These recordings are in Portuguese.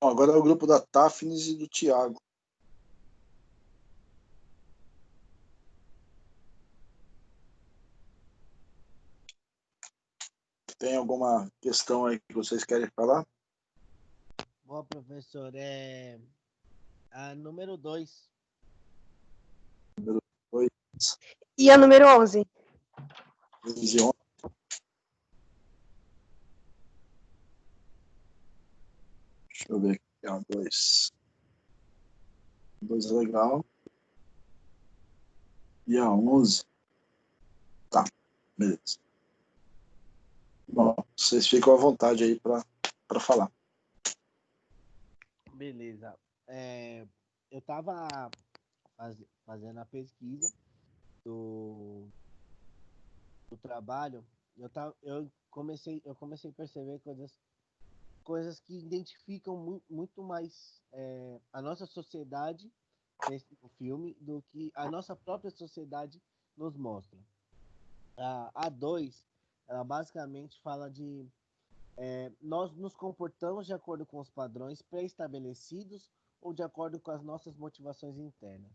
Agora é o grupo da Tafnis e do Thiago. Tem alguma questão aí que vocês querem falar? Bom, professor, a número 2. Número 2. E a número 11? 15 e 11. Deixa eu ver aqui. É a 2. 2 é legal. E a 11. Tá, beleza. Bom, vocês ficam à vontade aí para falar. Beleza. Eu estava fazendo a pesquisa do trabalho. Eu comecei a perceber coisas que identificam muito mais a nossa sociedade nesse filme do que a nossa própria sociedade nos mostra. A 2, ela basicamente fala de nós nos comportamos de acordo com os padrões pré-estabelecidos ou de acordo com as nossas motivações internas.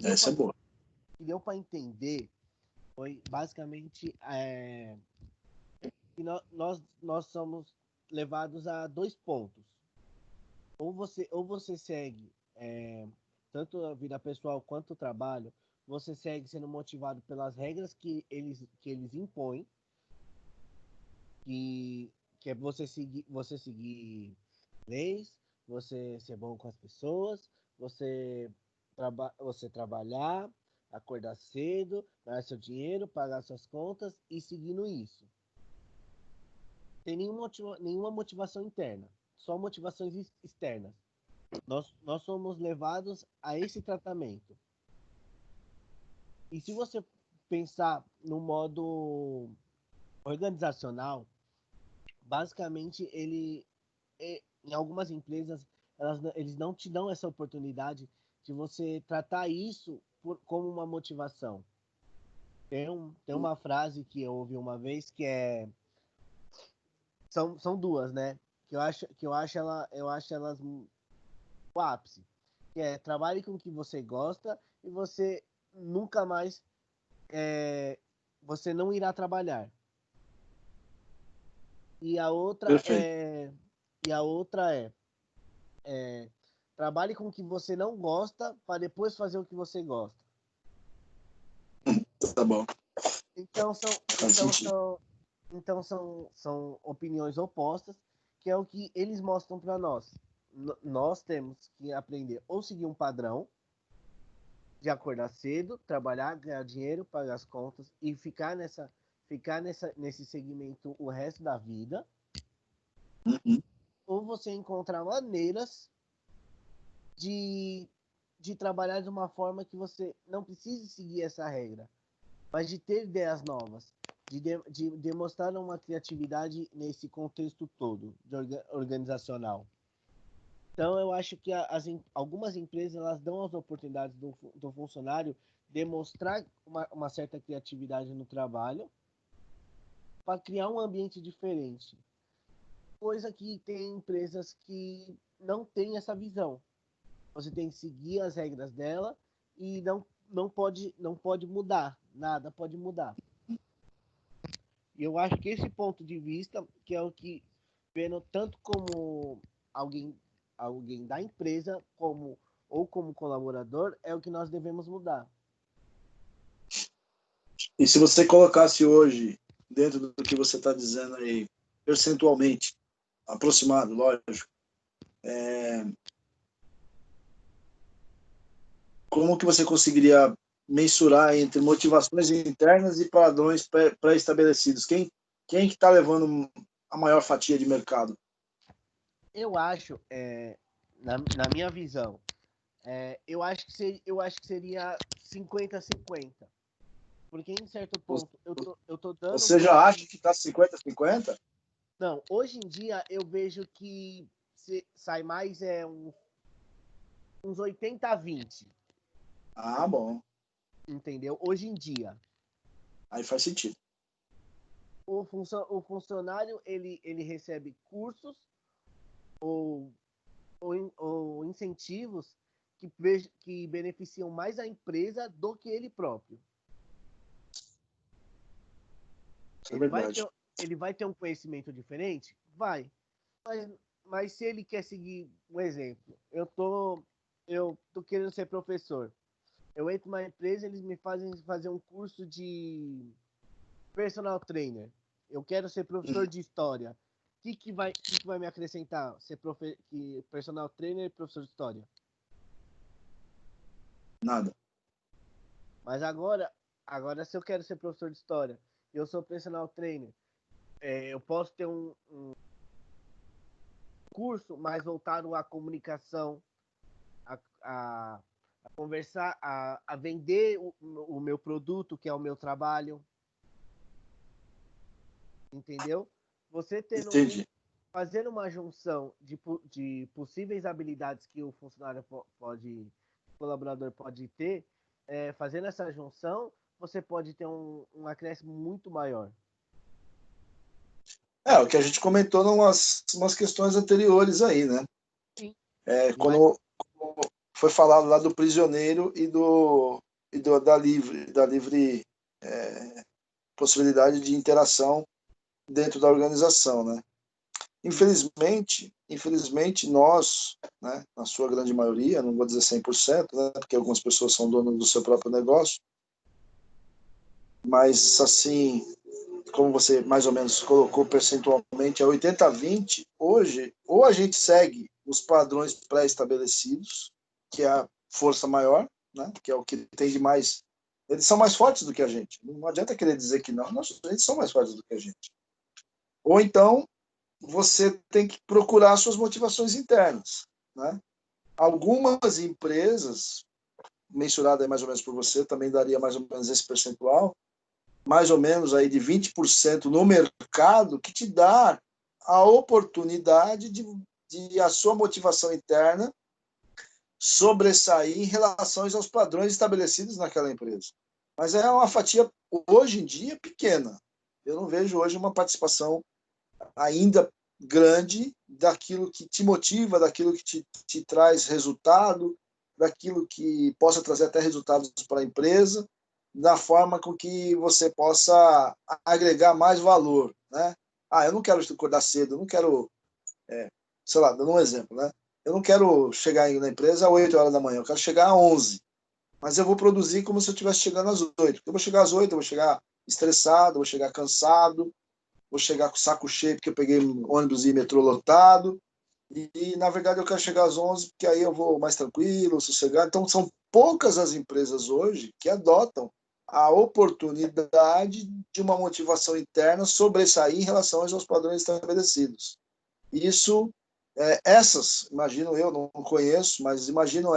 Essa é boa. O que deu para entender foi basicamente que nós somos levados a 2 pontos. Ou você segue tanto a vida pessoal quanto o trabalho, você segue sendo motivado pelas regras que eles impõem, que é você seguir leis, você ser bom com as pessoas, você trabalhar, acordar cedo, ganhar seu dinheiro, pagar suas contas e seguindo isso. Tem nenhuma motivação interna, só motivações externas. Nós somos levados a esse tratamento. E se você pensar no modo organizacional, basicamente em algumas empresas eles não te dão essa oportunidade de você tratar isso como uma motivação. Tem uma frase que eu ouvi uma vez que são duas, né? Eu acho elas o ápice. Que é trabalhe com o que você gosta e você nunca mais você não irá trabalhar. E a outra é trabalhe com o que você não gosta para depois fazer o que você gosta. Tá bom. Então são opiniões opostas, que é o que eles mostram para nós. Nós temos que aprender ou seguir um padrão de acordar cedo, trabalhar, ganhar dinheiro, pagar as contas e ficar nesse segmento o resto da vida. Uhum. Ou você encontrar maneiras de trabalhar de uma forma que você não precise seguir essa regra, mas de ter ideias novas, de demonstrar uma criatividade nesse contexto todo organizacional. Então, eu acho que algumas empresas elas dão as oportunidades do funcionário demonstrar uma certa criatividade no trabalho para criar um ambiente diferente. Coisa que tem empresas que não têm essa visão. Você tem que seguir as regras dela e não pode mudar. Nada pode mudar. E eu acho que esse ponto de vista, que é o que, vendo tanto como alguém da empresa, ou como colaborador, é o que nós devemos mudar. E se você colocasse hoje, dentro do que você está dizendo aí, percentualmente, aproximado, lógico, como que você conseguiria mensurar entre motivações internas e padrões pré-estabelecidos? Quem que está levando a maior fatia de mercado? Eu acho, na minha visão, eu acho que seria 50-50. Porque em certo ponto eu tô dando. Você já acha que está 50-50? Não, hoje em dia eu vejo que sai mais uns 80-20. Ah, bom. Entendeu? Hoje em dia. Aí faz sentido. O funcionário ele recebe cursos ou ou incentivos que beneficiam mais a empresa do que ele próprio. Isso é verdade. Ele vai ter um conhecimento diferente? Vai. Mas se ele quer seguir um exemplo, eu tô querendo ser professor. Eu entro numa empresa, eles me fazem fazer um curso de personal trainer. Eu quero ser professor de história. O que vai me acrescentar ser personal trainer e professor de história? Nada. Mas agora, se eu quero ser professor de história, eu sou personal trainer, eu posso ter um curso mais voltado à comunicação, a conversar, a vender o meu produto, que é o meu trabalho. Entendeu? Você Entendi. fazendo uma junção de possíveis habilidades que o funcionário o colaborador pode ter, fazendo essa junção, você pode ter um acréscimo muito maior. O que a gente comentou umas questões anteriores aí, né? Sim. Quando foi falado lá do prisioneiro e da livre possibilidade de interação dentro da organização, né? Infelizmente nós, né, na sua grande maioria, não vou dizer 100%, né, porque algumas pessoas são donas do seu próprio negócio, mas assim, como você mais ou menos colocou percentualmente, é 80-20, hoje, ou a gente segue os padrões pré-estabelecidos, que é a força maior, né, que é o que tem de mais. Eles são mais fortes do que a gente. Não adianta querer dizer que não. Eles são mais fortes do que a gente. Ou então, você tem que procurar suas motivações internas, né? Algumas empresas, mensurada mais ou menos por você, também daria mais ou menos esse percentual, mais ou menos aí de 20% no mercado, que te dá a oportunidade de a sua motivação interna sobressair em relação aos padrões estabelecidos naquela empresa. Mas é uma fatia, hoje em dia, pequena. Eu não vejo hoje uma participação ainda grande daquilo que te motiva, daquilo que te traz resultado, daquilo que possa trazer até resultados para a empresa, da forma com que você possa agregar mais valor, né? Eu não quero acordar cedo, eu não quero, sei lá, dando um exemplo, né? Eu não quero chegar na empresa às 8 horas da manhã, eu quero chegar às 11. Mas eu vou produzir como se eu estivesse chegando às 8. Eu vou chegar às 8, eu vou chegar estressado, vou chegar cansado, vou chegar com o saco cheio porque eu peguei ônibus e metrô lotado. Na verdade, eu quero chegar às 11 porque aí eu vou mais tranquilo, sossegado. Então, são poucas as empresas hoje que adotam a oportunidade de uma motivação interna sobressair em relação aos padrões estabelecidos. Isso, essas, imagino eu, não conheço, mas imagino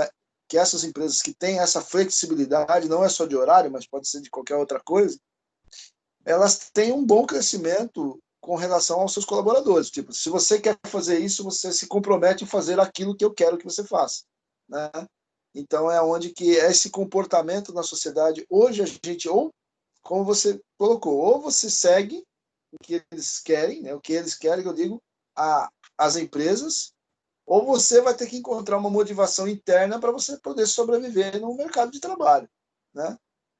que essas empresas que têm essa flexibilidade, não é só de horário, mas pode ser de qualquer outra coisa, elas têm um bom crescimento com relação aos seus colaboradores. Tipo, se você quer fazer isso, você se compromete em fazer aquilo que eu quero que você faça, né? Então é onde que esse comportamento na sociedade, hoje a gente, ou como você colocou, ou você segue o que eles querem, né? O que eles querem, que eu digo, as empresas, ou você vai ter que encontrar uma motivação interna para você poder sobreviver no mercado de trabalho, né?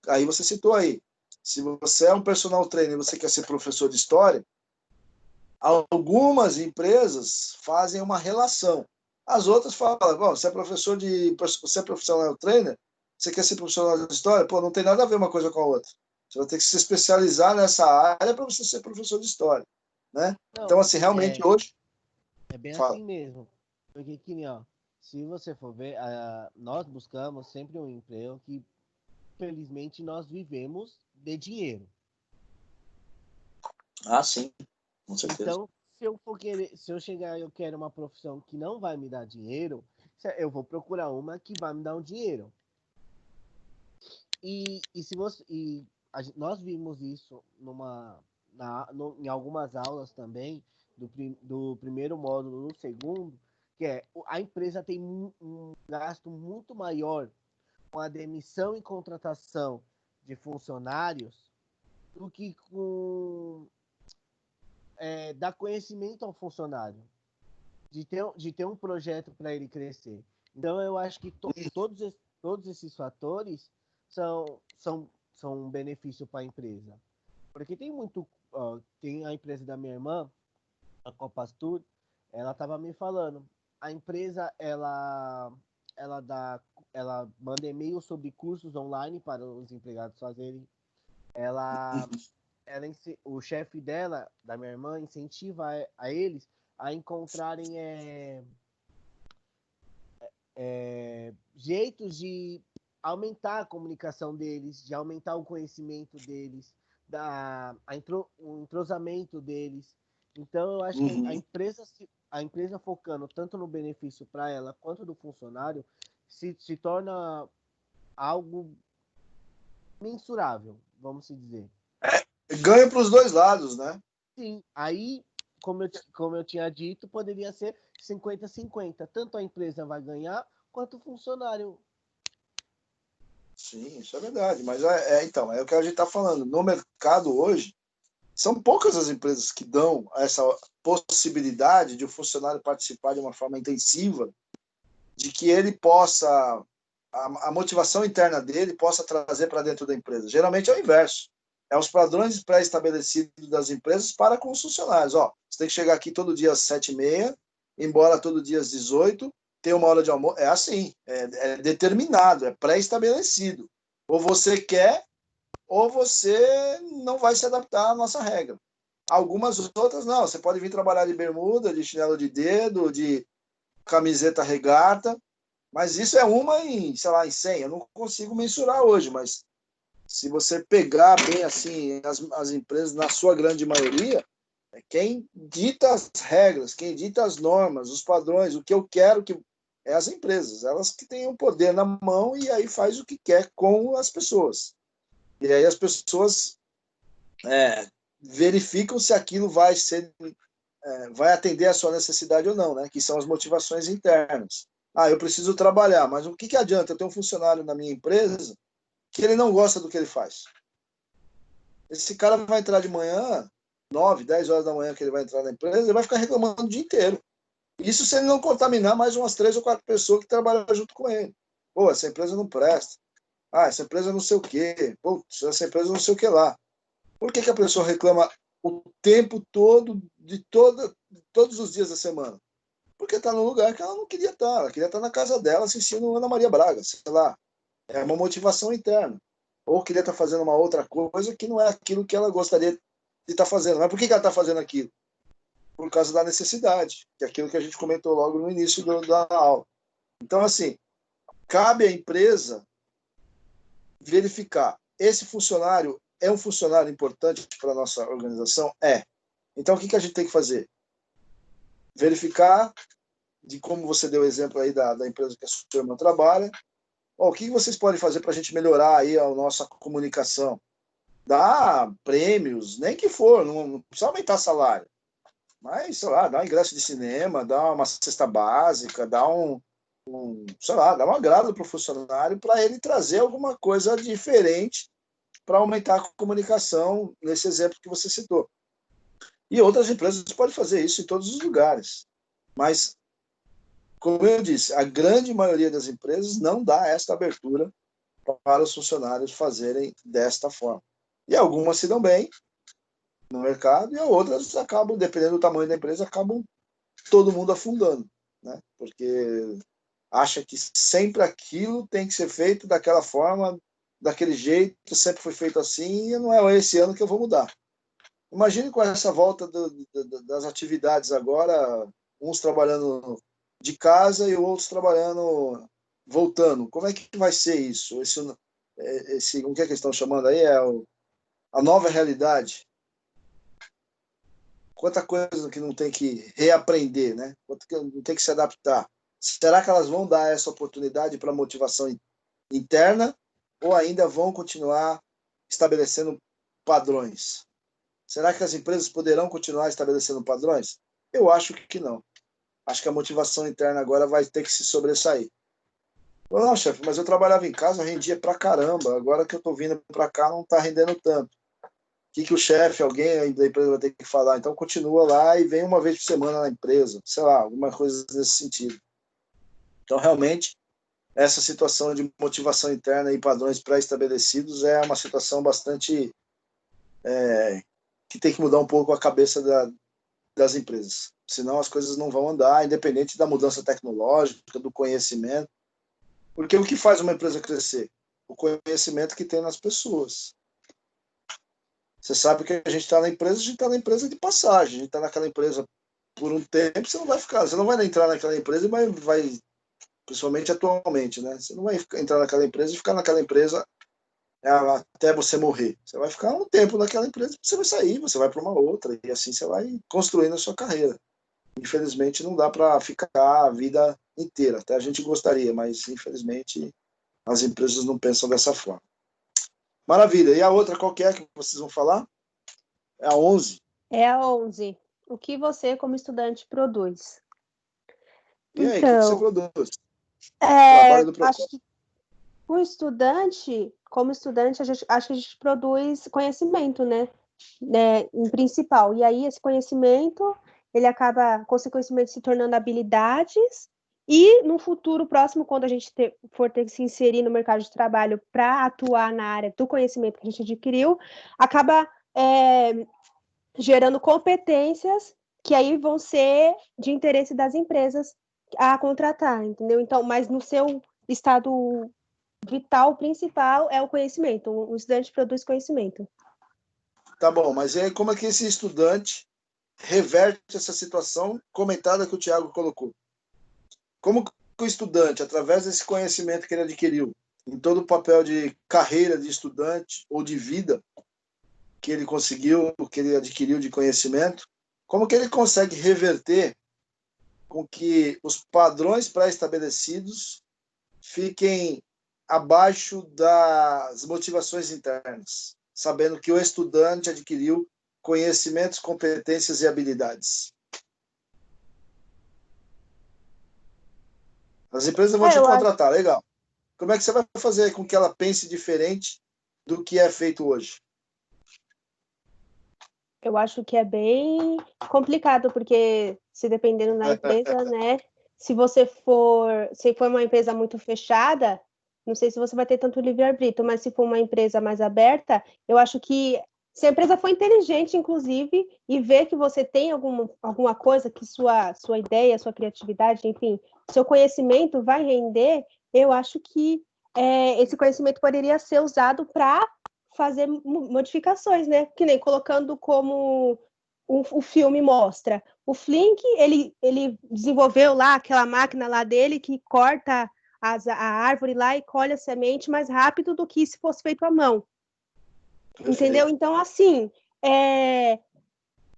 Aí você citou aí, se você é um personal trainer e você quer ser professor de história, algumas empresas fazem uma relação. As outras falam, você é profissional trainer, você quer ser profissional de história, não tem nada a ver uma coisa com a outra. Você vai ter que se especializar nessa área para você ser professor de história, né? Não, então, assim, realmente hoje... É bem Fala. assim mesmo. Porque, se você for ver, nós buscamos sempre um emprego que, felizmente, nós vivemos de dinheiro. Sim, com certeza. Então, se eu chegar e eu quero uma profissão que não vai me dar dinheiro, eu vou procurar uma que vai me dar um dinheiro. Nós vimos isso em algumas aulas também, do primeiro módulo no segundo, que a empresa tem um gasto muito maior com a demissão e contratação de funcionários do que com dar conhecimento ao funcionário. de ter um projeto para ele crescer. Então, eu acho que todos esses fatores são um benefício para a empresa. Porque tem muito. Tem a empresa da minha irmã, a Copastur, ela estava me falando. A empresa, ela manda e-mail sobre cursos online para os empregados fazerem. O chefe dela, da minha irmã, incentiva a eles a encontrarem jeitos de aumentar a comunicação deles, de aumentar o conhecimento deles, o entrosamento deles. Então, eu acho que a empresa focando tanto no benefício para ela quanto do funcionário se torna algo mensurável, vamos dizer. Ganha para os dois lados, né? Sim, aí, como eu tinha dito, poderia ser 50-50. Tanto a empresa vai ganhar, quanto o funcionário. Sim, isso é verdade. Mas então, é o que a gente está falando. No mercado hoje, são poucas as empresas que dão essa possibilidade de o funcionário participar de uma forma intensiva, de que ele possa, a motivação interna dele possa trazer para dentro da empresa. Geralmente é o inverso. É os padrões pré-estabelecidos das empresas para com os funcionários. Ó, você tem que chegar aqui todo dia às 7h30, ir embora todo dia às 18h, ter uma hora de almoço. É assim, é determinado, é pré-estabelecido. Ou você quer, ou você não vai se adaptar à nossa regra. Algumas outras não. Você pode vir trabalhar de bermuda, de chinelo de dedo, de camiseta regata, mas isso é uma em, sei lá, em 100. Eu não consigo mensurar hoje, mas se você pegar bem assim as empresas, na sua grande maioria, quem dita as regras, quem dita as normas, os padrões, o que eu quero que é as empresas, elas que têm o poder na mão e aí faz o que quer com as pessoas. E aí as pessoas verificam se aquilo vai atender a sua necessidade ou não, né? Que são as motivações internas. Ah, eu preciso trabalhar, mas o que adianta eu ter um funcionário na minha empresa que ele não gosta do que ele faz? Esse cara vai entrar de manhã, 9, 10 horas da manhã que ele vai entrar na empresa, ele vai ficar reclamando o dia inteiro. Isso se ele não contaminar mais umas 3 ou 4 pessoas que trabalham junto com ele. Pô, essa empresa não presta. Ah, essa empresa não sei o quê. Pô, essa empresa não sei o que lá. Por que a pessoa reclama o tempo todo, todos os dias da semana? Porque está num lugar que ela não queria estar. Ela queria estar na casa dela assistindo Ana Maria Braga, sei lá. É uma motivação interna. Ou queria estar fazendo uma outra coisa que não é aquilo que ela gostaria de estar fazendo. Mas por que ela está fazendo aquilo? Por causa da necessidade, que é aquilo que a gente comentou logo no início da aula. Então, assim, cabe à empresa verificar. Esse funcionário é um funcionário importante para a nossa organização? É. Então, o que a gente tem que fazer? Verificar, de como você deu o exemplo aí da empresa que a sua irmã trabalha, o que vocês podem fazer para a gente melhorar aí a nossa comunicação? Dá prêmios, nem que for, não precisa aumentar salário. Mas, sei lá, dá um ingresso de cinema, dá uma cesta básica, dá sei lá, dá um agrado para o funcionário para ele trazer alguma coisa diferente para aumentar a comunicação nesse exemplo que você citou. E outras empresas podem fazer isso em todos os lugares. Mas, como eu disse, a grande maioria das empresas não dá esta abertura para os funcionários fazerem desta forma. E algumas se dão bem no mercado e outras acabam, dependendo do tamanho da empresa, acabam todo mundo afundando, né? Porque acha que sempre aquilo tem que ser feito daquela forma, daquele jeito, sempre foi feito assim, e não é esse ano que eu vou mudar. Imagine com essa volta das atividades agora, uns trabalhando de casa e outros trabalhando, voltando. Como é que vai ser isso? O que é que eles estão chamando aí? A nova realidade. Quanta coisa que não tem que reaprender, né? Quanto que não tem que se adaptar. Será que elas vão dar essa oportunidade para motivação interna ou ainda vão continuar estabelecendo padrões? Será que as empresas poderão continuar estabelecendo padrões? Eu acho que não. Acho que a motivação interna agora vai ter que se sobressair. Não, chefe, mas eu trabalhava em casa, rendia pra caramba. Agora que eu tô vindo pra cá, não tá rendendo tanto. que o chefe, alguém da empresa vai ter que falar? Então, continua lá e vem uma vez por semana na empresa, sei lá, alguma coisa nesse sentido. Então, realmente, essa situação de motivação interna e padrões pré-estabelecidos é uma situação bastante que tem que mudar um pouco a cabeça das empresas. Senão as coisas não vão andar, independente da mudança tecnológica, do conhecimento. Porque o que faz uma empresa crescer? O conhecimento que tem nas pessoas. Você sabe que a gente está na empresa, a gente está na empresa de passagem, a gente está naquela empresa por um tempo, você não vai ficar, você não vai entrar naquela empresa e vai principalmente atualmente, né? Você não vai entrar naquela empresa e ficar naquela empresa até você morrer. Você vai ficar um tempo naquela empresa, você vai sair, você vai para uma outra, e assim você vai construindo a sua carreira. Infelizmente, não dá para ficar a vida inteira. Até a gente gostaria, mas infelizmente as empresas não pensam dessa forma. Maravilha. E a outra, qual que é vocês vão falar? É a 11. É a 11. O que você, como estudante, produz? E aí, o que você Então, produz? Trabalho do acho Procon. que o estudante, como estudante, acho que a gente produz conhecimento, né? Em principal. E aí, esse conhecimento, ele acaba, consequentemente, se tornando habilidades. E no futuro próximo, quando a gente for ter que se inserir no mercado de trabalho para atuar na área do conhecimento que a gente adquiriu, acaba gerando competências que aí vão ser de interesse das empresas a contratar, entendeu? Então, mas no seu estado vital principal é o conhecimento. O estudante produz conhecimento. Tá bom, mas e aí como é que esse estudante reverte essa situação comentada que o Thiago colocou? Como que o estudante, através desse conhecimento que ele adquiriu, em todo o papel de carreira de estudante ou de vida que ele conseguiu, que ele adquiriu de conhecimento, como que ele consegue reverter com que os padrões pré-estabelecidos fiquem abaixo das motivações internas, sabendo que o estudante adquiriu conhecimentos, competências e habilidades. As empresas vão te Eu acho, contratar, legal. Como é que você vai fazer com que ela pense diferente do que é feito hoje? eu acho que é bem complicado, porque se dependendo da empresa, né? Se for uma empresa muito fechada, não sei se você vai ter tanto livre-arbítrio, mas se for uma empresa mais aberta, eu acho que se a empresa for inteligente, inclusive, e ver que você tem alguma coisa que sua ideia, sua criatividade, enfim, seu conhecimento vai render, eu acho que esse conhecimento poderia ser usado para fazer modificações, né? Que nem colocando como o filme mostra. O Flink, ele desenvolveu lá aquela máquina lá dele que corta a árvore lá e colhe a semente mais rápido do que se fosse feito à mão. Entendeu? Perfeito. Então, assim,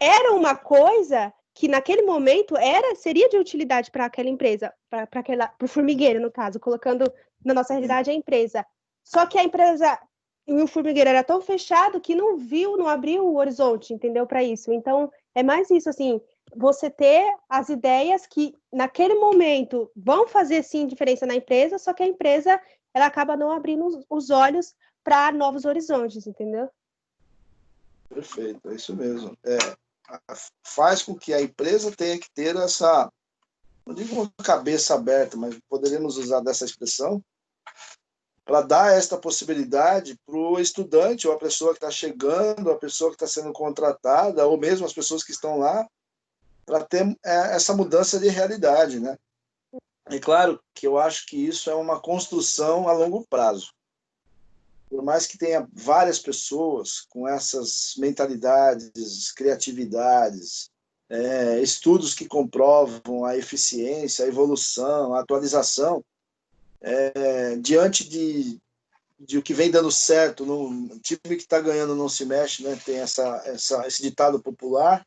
era uma coisa que naquele momento seria de utilidade para aquela empresa, para o formigueiro, no caso, colocando na nossa realidade a empresa. Só que a empresa e o formigueiro era tão fechado que não abriu o horizonte, entendeu? Para isso. Então, é mais isso, assim, você ter as ideias que naquele momento vão fazer sim diferença na empresa, só que a empresa ela acaba não abrindo os olhos para novos horizontes, entendeu? Perfeito, é isso mesmo. Faz com que a empresa tenha que ter essa, não digo uma cabeça aberta, mas poderíamos usar dessa expressão, para dar esta possibilidade para o estudante, ou a pessoa que está chegando, a pessoa que está sendo contratada, ou mesmo as pessoas que estão lá, para ter essa mudança de realidade, né? É claro que eu acho que isso é uma construção a longo prazo. Por mais que tenha várias pessoas com essas mentalidades, criatividades, estudos que comprovam a eficiência, a evolução, a atualização, diante de o que vem dando certo, no time que está ganhando não se mexe, né? Tem esse ditado popular,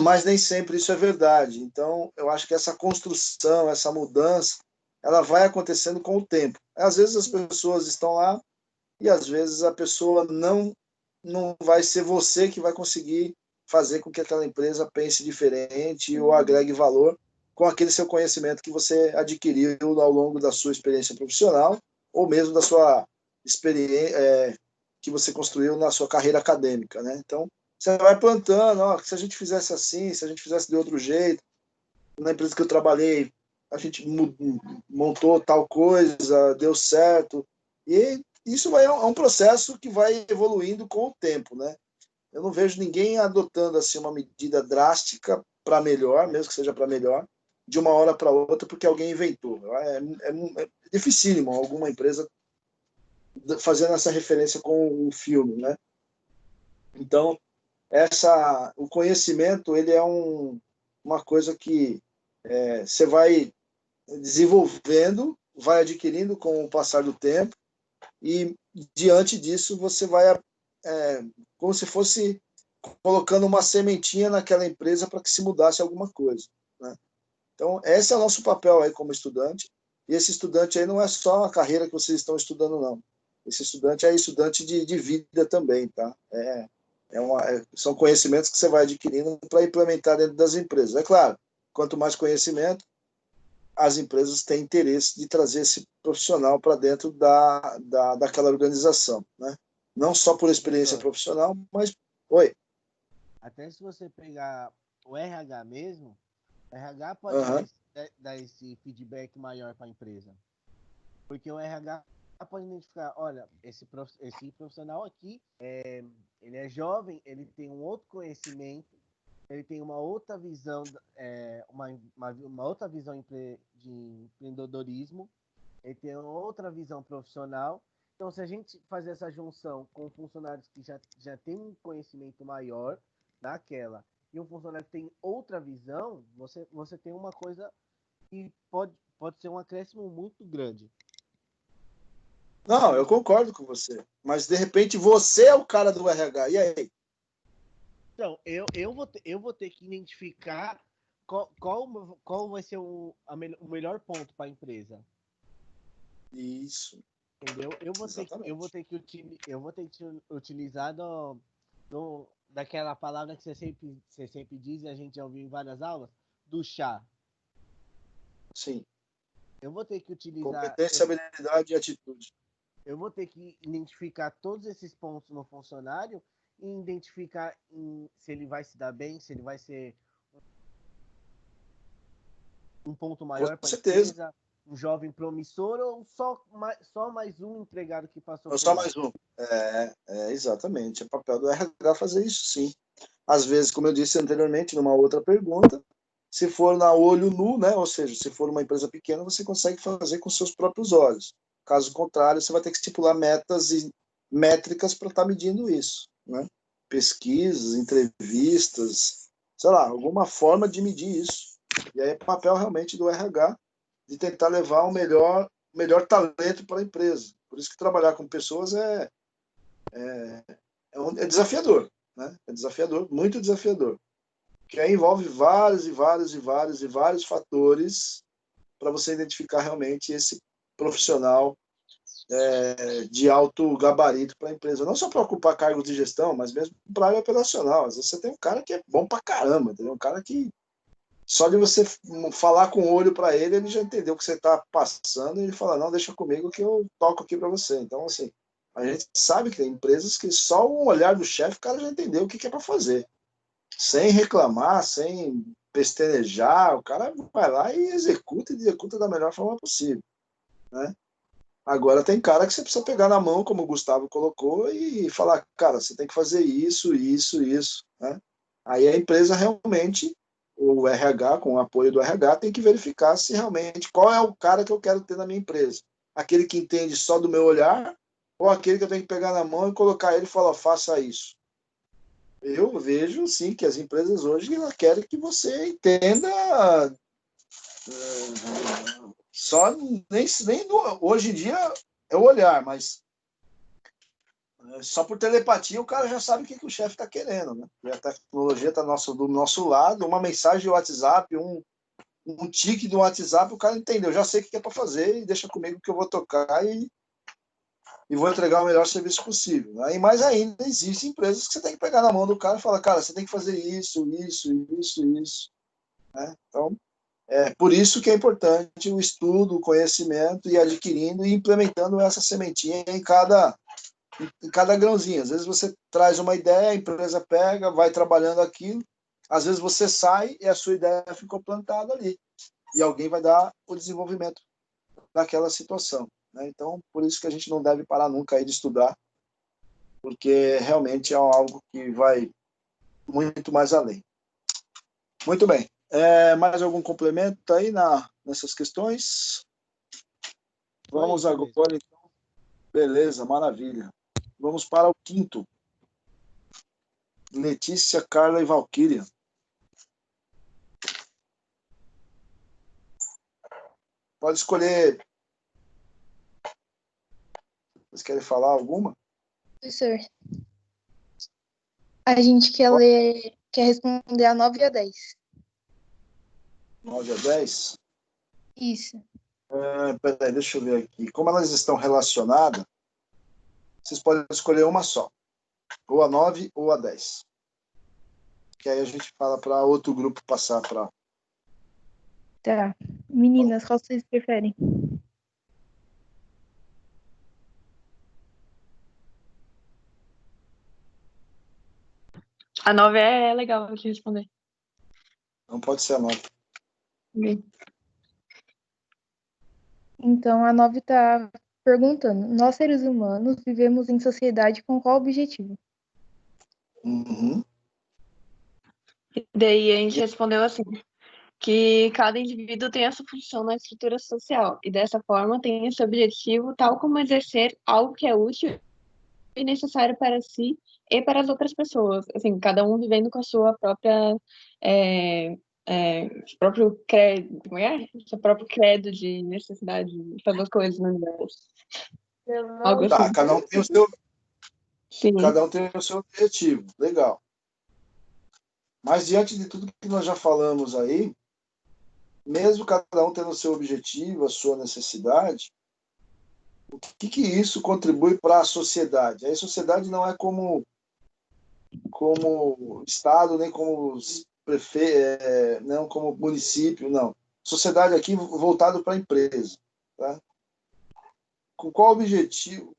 mas nem sempre isso é verdade. Então, eu acho que essa construção, essa mudança, ela vai acontecendo com o tempo. Às vezes as pessoas estão lá e às vezes a pessoa não vai ser você que vai conseguir fazer com que aquela empresa pense diferente ou agregue valor com aquele seu conhecimento que você adquiriu ao longo da sua experiência profissional ou mesmo da sua experiência, que você construiu na sua carreira acadêmica, né? Então, você vai plantando, ó, se a gente fizesse assim, se a gente fizesse de outro jeito, na empresa que eu trabalhei, a gente montou tal coisa, deu certo, e isso é um processo que vai evoluindo com o tempo, né? Eu não vejo ninguém adotando assim uma medida drástica para melhor, mesmo que seja para melhor, de uma hora para outra, porque alguém inventou. É dificílimo alguma empresa fazendo essa referência com o filme, né? Então, o conhecimento ele é uma coisa que você vai desenvolvendo, vai adquirindo com o passar do tempo, e diante disso você vai como se fosse colocando uma sementinha naquela empresa para que se mudasse alguma coisa, né? Então, esse é o nosso papel aí como estudante, e esse estudante aí não é só a carreira que vocês estão estudando, não. Esse estudante é estudante de vida também, tá? São conhecimentos que você vai adquirindo para implementar dentro das empresas. É claro, quanto mais conhecimento, as empresas têm interesse de trazer esse profissional para dentro daquela organização, né? Não só por experiência profissional, mas... Oi. Até se você pegar o RH mesmo, o RH pode dar esse feedback maior para a empresa. Porque o RH pode identificar, olha, esse profissional aqui, ele é jovem, ele tem um outro conhecimento, ele tem uma outra visão, uma outra visão de empreendedorismo, ele tem uma outra visão profissional. Então, se a gente fazer essa junção com funcionários que já têm um conhecimento maior daquela, e um funcionário que tem outra visão, você tem uma coisa que pode ser um acréscimo muito grande. Não, eu concordo com você. Mas, de repente, você é o cara do RH. E aí? Então, eu vou ter que identificar qual vai ser o melhor ponto para a empresa. Isso. Entendeu? Eu vou ter que utilizar daquela palavra que você sempre diz, e a gente já ouviu em várias aulas, do chá. Sim. Eu vou ter que utilizar... Competência, habilidade e atitude. Eu vou ter que identificar todos esses pontos no funcionário e identificar se ele vai se dar bem, se ele vai ser um ponto maior para a empresa, um jovem promissor, ou só mais um empregado que passou por só lá. mais um. Exatamente. É papel do RH fazer isso, sim. Às vezes, como eu disse anteriormente, numa outra pergunta, se for na olho nu, né? Ou seja, se for uma empresa pequena, você consegue fazer com seus próprios olhos. Caso contrário, você vai ter que estipular metas e métricas para estar medindo isso, né? Pesquisas, entrevistas, sei lá, alguma forma de medir isso. E aí é papel realmente do RH de tentar levar o melhor talento para a empresa. Por isso que trabalhar com pessoas é desafiador, né? É desafiador, muito desafiador. Que aí envolve vários fatores para você identificar realmente esse profissional de alto gabarito para a empresa. Não só para ocupar cargos de gestão, mas mesmo para a área operacional. Às vezes você tem um cara que é bom para caramba, entendeu? Um cara que só de você falar com o olho para ele, ele já entendeu o que você está passando e ele fala, não, deixa comigo que eu toco aqui para você. Então, assim, a gente sabe que tem empresas que só o olhar do chefe, o cara já entendeu o que é para fazer. Sem reclamar, sem pestanejar, o cara vai lá e executa da melhor forma possível, né? Agora tem cara que você precisa pegar na mão, como o Gustavo colocou, e falar, cara, você tem que fazer isso, né? Aí a empresa realmente, o RH, com o apoio do RH, tem que verificar se realmente qual é o cara que eu quero ter na minha empresa. Aquele que entende só do meu olhar, ou aquele que eu tenho que pegar na mão e colocar ele e falar, faça isso. Eu vejo, sim, que as empresas hoje querem que você entenda só hoje em dia é o olhar, mas só por telepatia o cara já sabe o que o chefe está querendo, né? E a tecnologia está do nosso lado, uma mensagem do WhatsApp, um tique do WhatsApp, o cara entendeu, já sei o que é para fazer e deixa comigo que eu vou tocar e vou entregar o melhor serviço possível. Aí, mais ainda, existem empresas que você tem que pegar na mão do cara e falar, cara, você tem que fazer isso. Né? Então, por isso que é importante o estudo, o conhecimento e adquirindo e implementando essa sementinha em cada em cada grãozinho. Às vezes você traz uma ideia, a empresa pega, vai trabalhando aquilo. Às vezes você sai e a sua ideia ficou plantada ali. E alguém vai dar o desenvolvimento daquela situação, né? Então, por isso que a gente não deve parar nunca aí de estudar, porque realmente é algo que vai muito mais além. Muito bem. Mais algum complemento aí nessas questões? Vamos agora, então. Beleza, maravilha. Vamos para o quinto. Letícia, Carla e Valquíria. Pode escolher. Vocês querem falar alguma? Professor, a gente quer responder a 9 e a 10. 9 a 10? Isso. Peraí, deixa eu ver aqui. Como elas estão relacionadas, vocês podem escolher uma só. Ou a 9 ou a 10. Que aí a gente fala para outro grupo passar para... Tá. Meninas, qual vocês preferem? A 9 é legal de responder. Não pode ser a 9. Então, a 9 tá perguntando: nós, seres humanos, vivemos em sociedade com qual objetivo? Uhum. Daí a gente respondeu assim, que cada indivíduo tem a sua função na estrutura social, e dessa forma tem esse objetivo, tal como exercer algo que é útil e necessário para si e para as outras pessoas. Assim, cada um vivendo com a sua própria... seu próprio credo, como é? Seu próprio credo de necessidade de fazer as coisas no universo. Algo assim. Tá, cada um tem o seu, Sim. cada um tem o seu objetivo. Legal. Mas diante de tudo que nós já falamos aí, mesmo cada um tendo o seu objetivo, a sua necessidade, o que isso contribui para a sociedade? A sociedade não é como Estado, nem como não como município, não. Sociedade aqui voltado para a empresa. Tá? Com qual objetivo?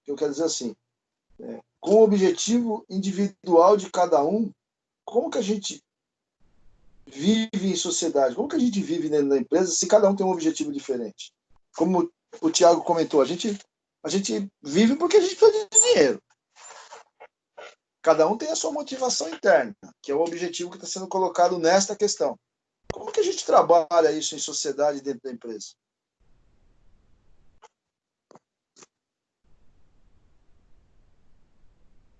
Eu quero dizer assim, com o objetivo individual de cada um, como que a gente vive em sociedade? Como que a gente vive dentro da empresa se cada um tem um objetivo diferente? Como o Thiago comentou, a gente vive porque a gente precisa de dinheiro. Cada um tem a sua motivação interna, que é o objetivo que está sendo colocado nesta questão. Como que a gente trabalha isso em sociedade dentro da empresa?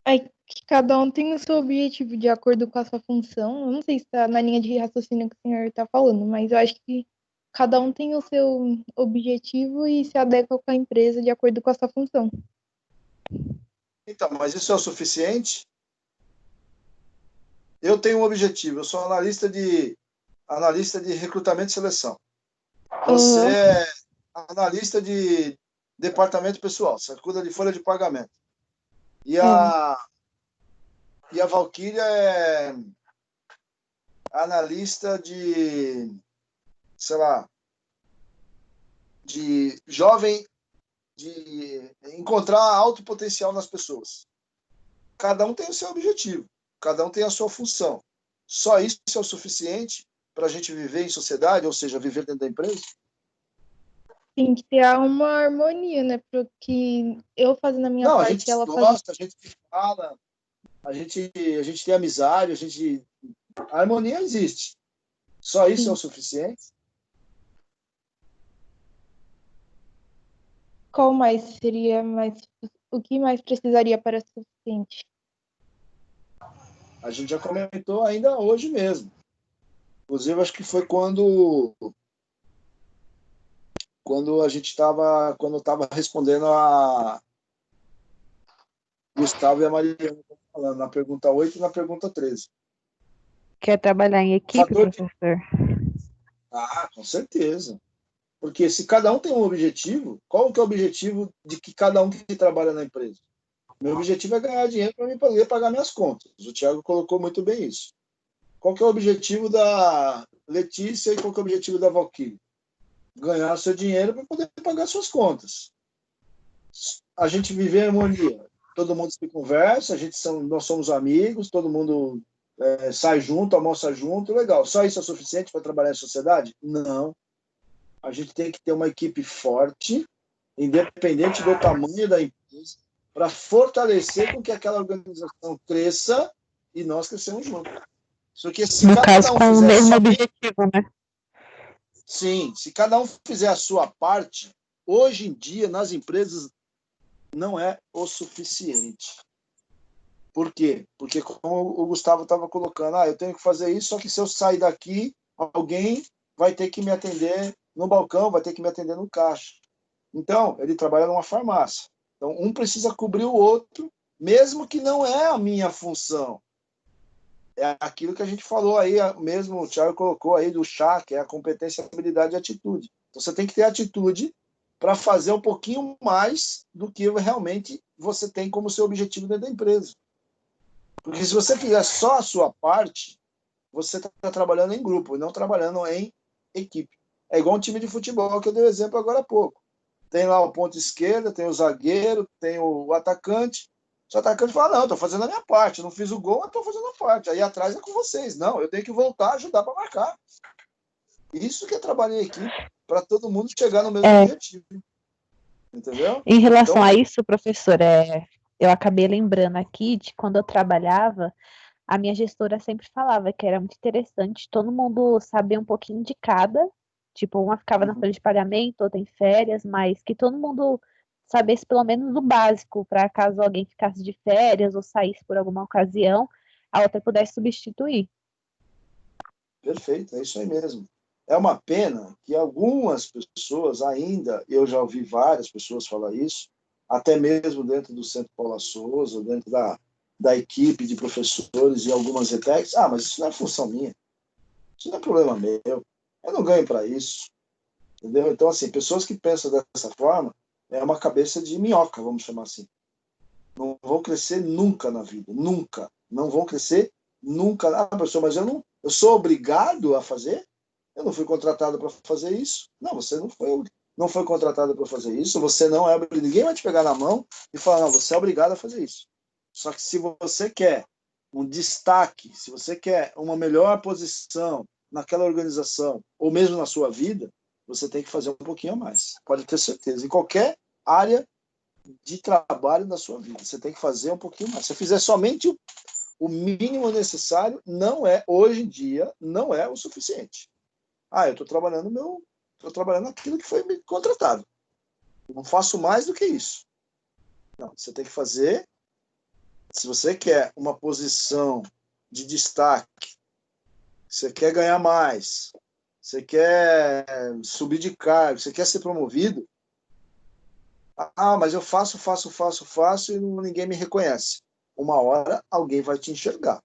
É que cada um tem o seu objetivo de acordo com a sua função. Eu não sei se está na linha de raciocínio que o senhor está falando, mas eu acho que cada um tem o seu objetivo e se adequa com a empresa de acordo com a sua função. Então, mas isso é o suficiente? Eu tenho um objetivo, eu sou analista de recrutamento e seleção. Você é analista de departamento pessoal, você cuida de folha de pagamento. E a Valquíria é analista de, sei lá, de jovem, de encontrar alto potencial nas pessoas. Cada um tem o seu objetivo, cada um tem a sua função. Só isso é o suficiente para a gente viver em sociedade, ou seja, viver dentro da empresa? Tem que ter uma harmonia, né? Porque eu fazendo a minha Não, parte, a gente ela gosta, a gente fala, a gente tem amizade, a harmonia existe. Só isso é o suficiente? Qual mais seria mais... O que mais precisaria para ser suficiente? A gente já comentou ainda hoje mesmo. Inclusive, acho que foi quando a gente estava respondendo a Gustavo e a Mariana falando na pergunta 8 e na pergunta 13. Quer trabalhar em equipe, professor? Com certeza. Porque se cada um tem um objetivo, qual que é o objetivo de que cada um que trabalha na empresa? Meu objetivo é ganhar dinheiro para mim poder pagar minhas contas. O Thiago colocou muito bem isso. Qual que é o objetivo da Letícia e qual que é o objetivo da Valquíria? Ganhar seu dinheiro para poder pagar suas contas. a gente vive em harmonia. Todo mundo se conversa, nós somos amigos, todo mundo sai junto, almoça junto, legal. Só isso é suficiente para trabalhar em sociedade? Não. A gente tem que ter uma equipe forte, independente do tamanho da empresa, para fortalecer com que aquela organização cresça e nós crescemos juntos. Porque se No cada caso, um com o fizer mesmo só... objetivo, né? Sim, se cada um fizer a sua parte, hoje em dia, nas empresas, não é o suficiente. Por quê? Porque, como o Gustavo estava colocando, eu tenho que fazer isso, só que se eu sair daqui, alguém vai ter que me atender no balcão, vai ter que me atender no caixa. Então, ele trabalha numa farmácia. Então, um precisa cobrir o outro, mesmo que não é a minha função. É aquilo que a gente falou aí, mesmo o Thiago colocou aí do chá, que é a competência, habilidade e atitude. Então, você tem que ter atitude para fazer um pouquinho mais do que realmente você tem como seu objetivo dentro da empresa. Porque se você fizer só a sua parte, você está trabalhando em grupo, e não trabalhando em equipe. É igual um time de futebol, que eu dei o exemplo agora há pouco. Tem lá o ponto esquerda, tem o zagueiro, tem o atacante. O atacante fala, não, estou fazendo a minha parte, não fiz o gol, mas estou fazendo a parte. Aí atrás é com vocês. Não, eu tenho que voltar a ajudar para marcar. Isso que é trabalhar em equipe, para todo mundo chegar no mesmo objetivo. Entendeu? Em relação Então, a isso, professor, eu acabei lembrando aqui de quando eu trabalhava, a minha gestora sempre falava que era muito interessante todo mundo saber um pouquinho de cada, tipo, uma ficava na folha de pagamento, outra em férias, mas que todo mundo sabesse pelo menos o básico, para caso alguém ficasse de férias ou saísse por alguma ocasião, a outra pudesse substituir. perfeito, é isso aí mesmo. É uma pena que algumas pessoas ainda, eu já ouvi várias pessoas falar isso, até mesmo dentro do Centro Paula Souza, dentro da equipe de professores e algumas ETECs, mas isso não é função minha, isso não é problema meu, eu não ganho para isso, entendeu? Então, assim, pessoas que pensam dessa forma, é uma cabeça de minhoca, vamos chamar assim. Não vão crescer nunca na vida, nunca. Não vão crescer nunca. Professor, mas eu sou obrigado a fazer? Eu não fui contratado para fazer isso. Não, você não foi contratado para fazer isso. Você não é obrigado. Ninguém vai te pegar na mão e falar, não, você é obrigado a fazer isso. Só que se você quer um destaque, se você quer uma melhor posição naquela organização, ou mesmo na sua vida, você tem que fazer um pouquinho a mais. Pode ter certeza. Em qualquer área de trabalho na sua vida, você tem que fazer um pouquinho mais. Se fizer somente o mínimo necessário, hoje em dia, não é o suficiente. Eu estou trabalhando aquilo que foi me contratado. Não faço mais do que isso. Não, você tem que fazer. Se você quer uma posição de destaque, você quer ganhar mais, você quer subir de cargo, você quer ser promovido, mas eu faço e ninguém me reconhece. Uma hora alguém vai te enxergar,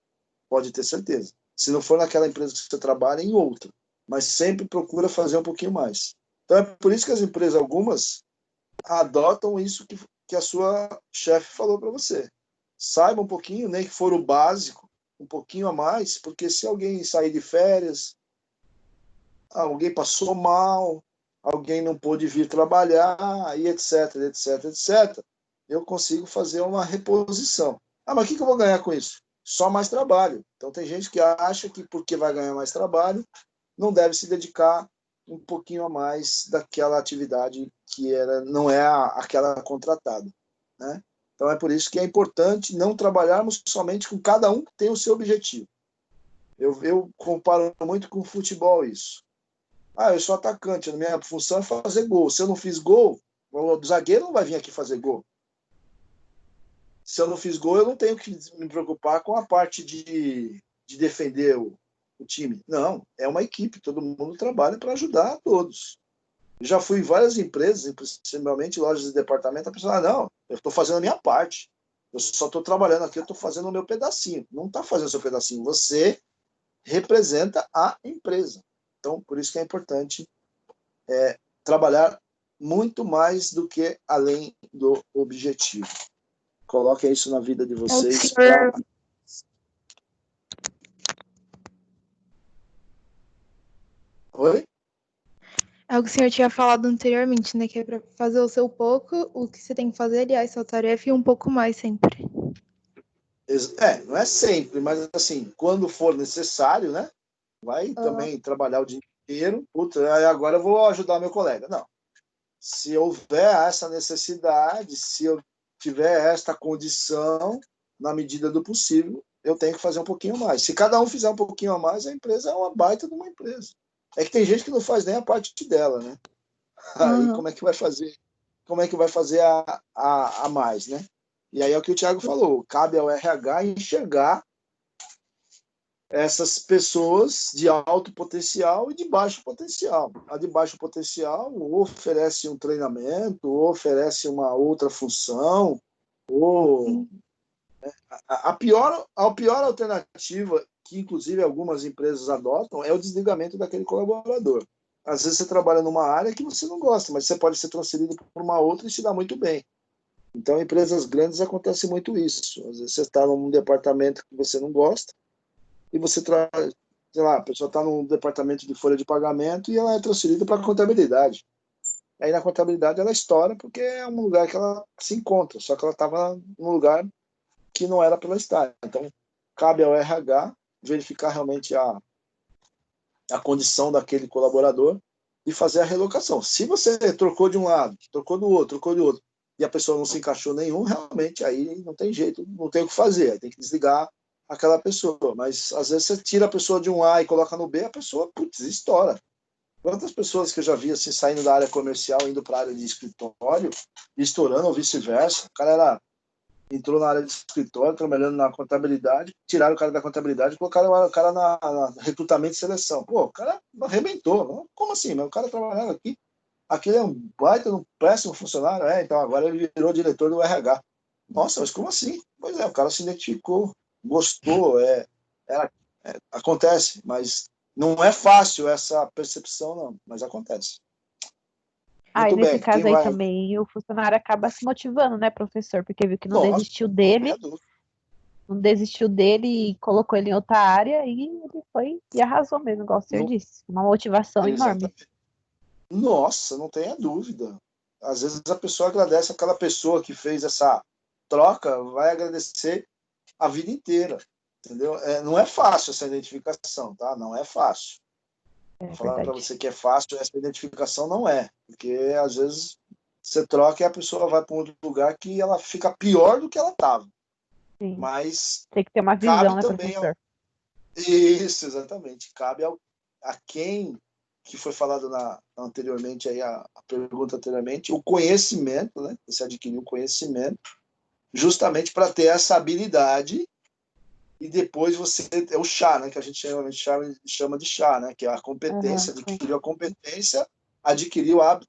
pode ter certeza. Se não for naquela empresa que você trabalha, em outra. Mas sempre procura fazer um pouquinho mais. Então é por isso que as empresas, algumas, adotam isso que a sua chefe falou para você. Saiba um pouquinho, nem que for o básico, um pouquinho a mais, porque se alguém sair de férias, alguém passou mal, alguém não pôde vir trabalhar, e etc, eu consigo fazer uma reposição. Mas o que eu vou ganhar com isso? Só mais trabalho. Então tem gente que acha que porque vai ganhar mais trabalho, não deve se dedicar um pouquinho a mais daquela atividade que não é aquela contratada, né? Então é por isso que é importante não trabalharmos somente com cada um que tem o seu objetivo. Eu comparo muito com o futebol isso. Eu sou atacante, a minha função é fazer gol. Se eu não fiz gol, o zagueiro não vai vir aqui fazer gol. Se eu não fiz gol, eu não tenho que me preocupar com a parte de defender o time. Não, é uma equipe, todo mundo trabalha para ajudar todos. Eu já fui em várias empresas, principalmente lojas de departamento, a pessoa não, eu estou fazendo a minha parte. Eu só estou trabalhando aqui, eu estou fazendo o meu pedacinho. Não está fazendo o seu pedacinho, você representa a empresa. Então, por isso que é importante trabalhar muito mais do que além do objetivo. Coloquem isso na vida de vocês. Oi? É o que o senhor tinha falado anteriormente, né? Que é para fazer o seu pouco, o que você tem que fazer, aliás, sua tarefa e um pouco mais sempre. Não é sempre, mas assim, quando for necessário, né? Vai também trabalhar o dia inteiro. Puta, aí agora eu vou ajudar meu colega. Não. Se houver essa necessidade, se eu tiver esta condição, na medida do possível, eu tenho que fazer um pouquinho mais. Se cada um fizer um pouquinho a mais, a empresa é uma baita de uma empresa. É que tem gente que não faz nem a parte dela, né? Aí como é que vai fazer? Como é que vai fazer a mais, né? E aí é o que o Thiago falou, cabe ao RH enxergar essas pessoas de alto potencial e de baixo potencial. A de baixo potencial ou oferece um treinamento, ou oferece uma outra função, ou a pior alternativa que, inclusive, algumas empresas adotam é o desligamento daquele colaborador. Às vezes você trabalha numa área que você não gosta, mas você pode ser transferido para uma outra e se dá muito bem. Então, em empresas grandes acontece muito isso. Às vezes você está num departamento que você não gosta e você sei lá, a pessoa está num departamento de folha de pagamento e ela é transferida para a contabilidade. Aí na contabilidade ela estoura porque é um lugar que ela se encontra, só que ela estava num lugar que não era para ela estar. Então, cabe ao RH verificar realmente a condição daquele colaborador e fazer a relocação. Se você trocou de um lado, trocou do outro, e a pessoa não se encaixou nenhum, realmente aí não tem jeito, não tem o que fazer, aí tem que desligar aquela pessoa. Mas às vezes você tira a pessoa de um A e coloca no B, a pessoa, putz, estoura. Quantas pessoas que eu já vi assim, saindo da área comercial, indo para a área de escritório, estourando ou vice-versa. O cara entrou na área de escritório, trabalhando na contabilidade, tiraram o cara da contabilidade e colocaram o cara na recrutamento e seleção. Pô, o cara arrebentou. Não? Como assim? Mas o cara trabalhando aqui, aquele é um baita, um péssimo funcionário. Então agora ele virou diretor do RH. Nossa, mas como assim? Pois é, o cara se identificou, gostou, acontece, mas não é fácil essa percepção, não, mas acontece. E Muito nesse bem, quem caso aí vai? também o funcionário acaba se motivando, né, professor? Porque viu que não Nossa, desistiu dele, é duro. não desistiu dele e colocou ele em outra área e ele foi e arrasou mesmo, igual o senhor disse. Uma motivação enorme. Exatamente. Nossa, não tenha dúvida. Às vezes a pessoa agradece aquela pessoa que fez essa troca, vai agradecer a vida inteira, entendeu? Não é fácil essa identificação, tá? Não é fácil. É Falar para verdade. você que é fácil, essa identificação não é, porque às vezes você troca e a pessoa vai para um outro lugar que ela fica pior do que ela estava. Sim. Mas Tem que ter uma visão, cabe né, também professor? Isso, exatamente. Cabe a quem que foi falado anteriormente aí a pergunta anteriormente, o conhecimento, né? Você adquirir o conhecimento, justamente para ter essa habilidade e depois você é o chá, né? Que a gente chama de chá, né? Que é a competência, adquiriu a competência,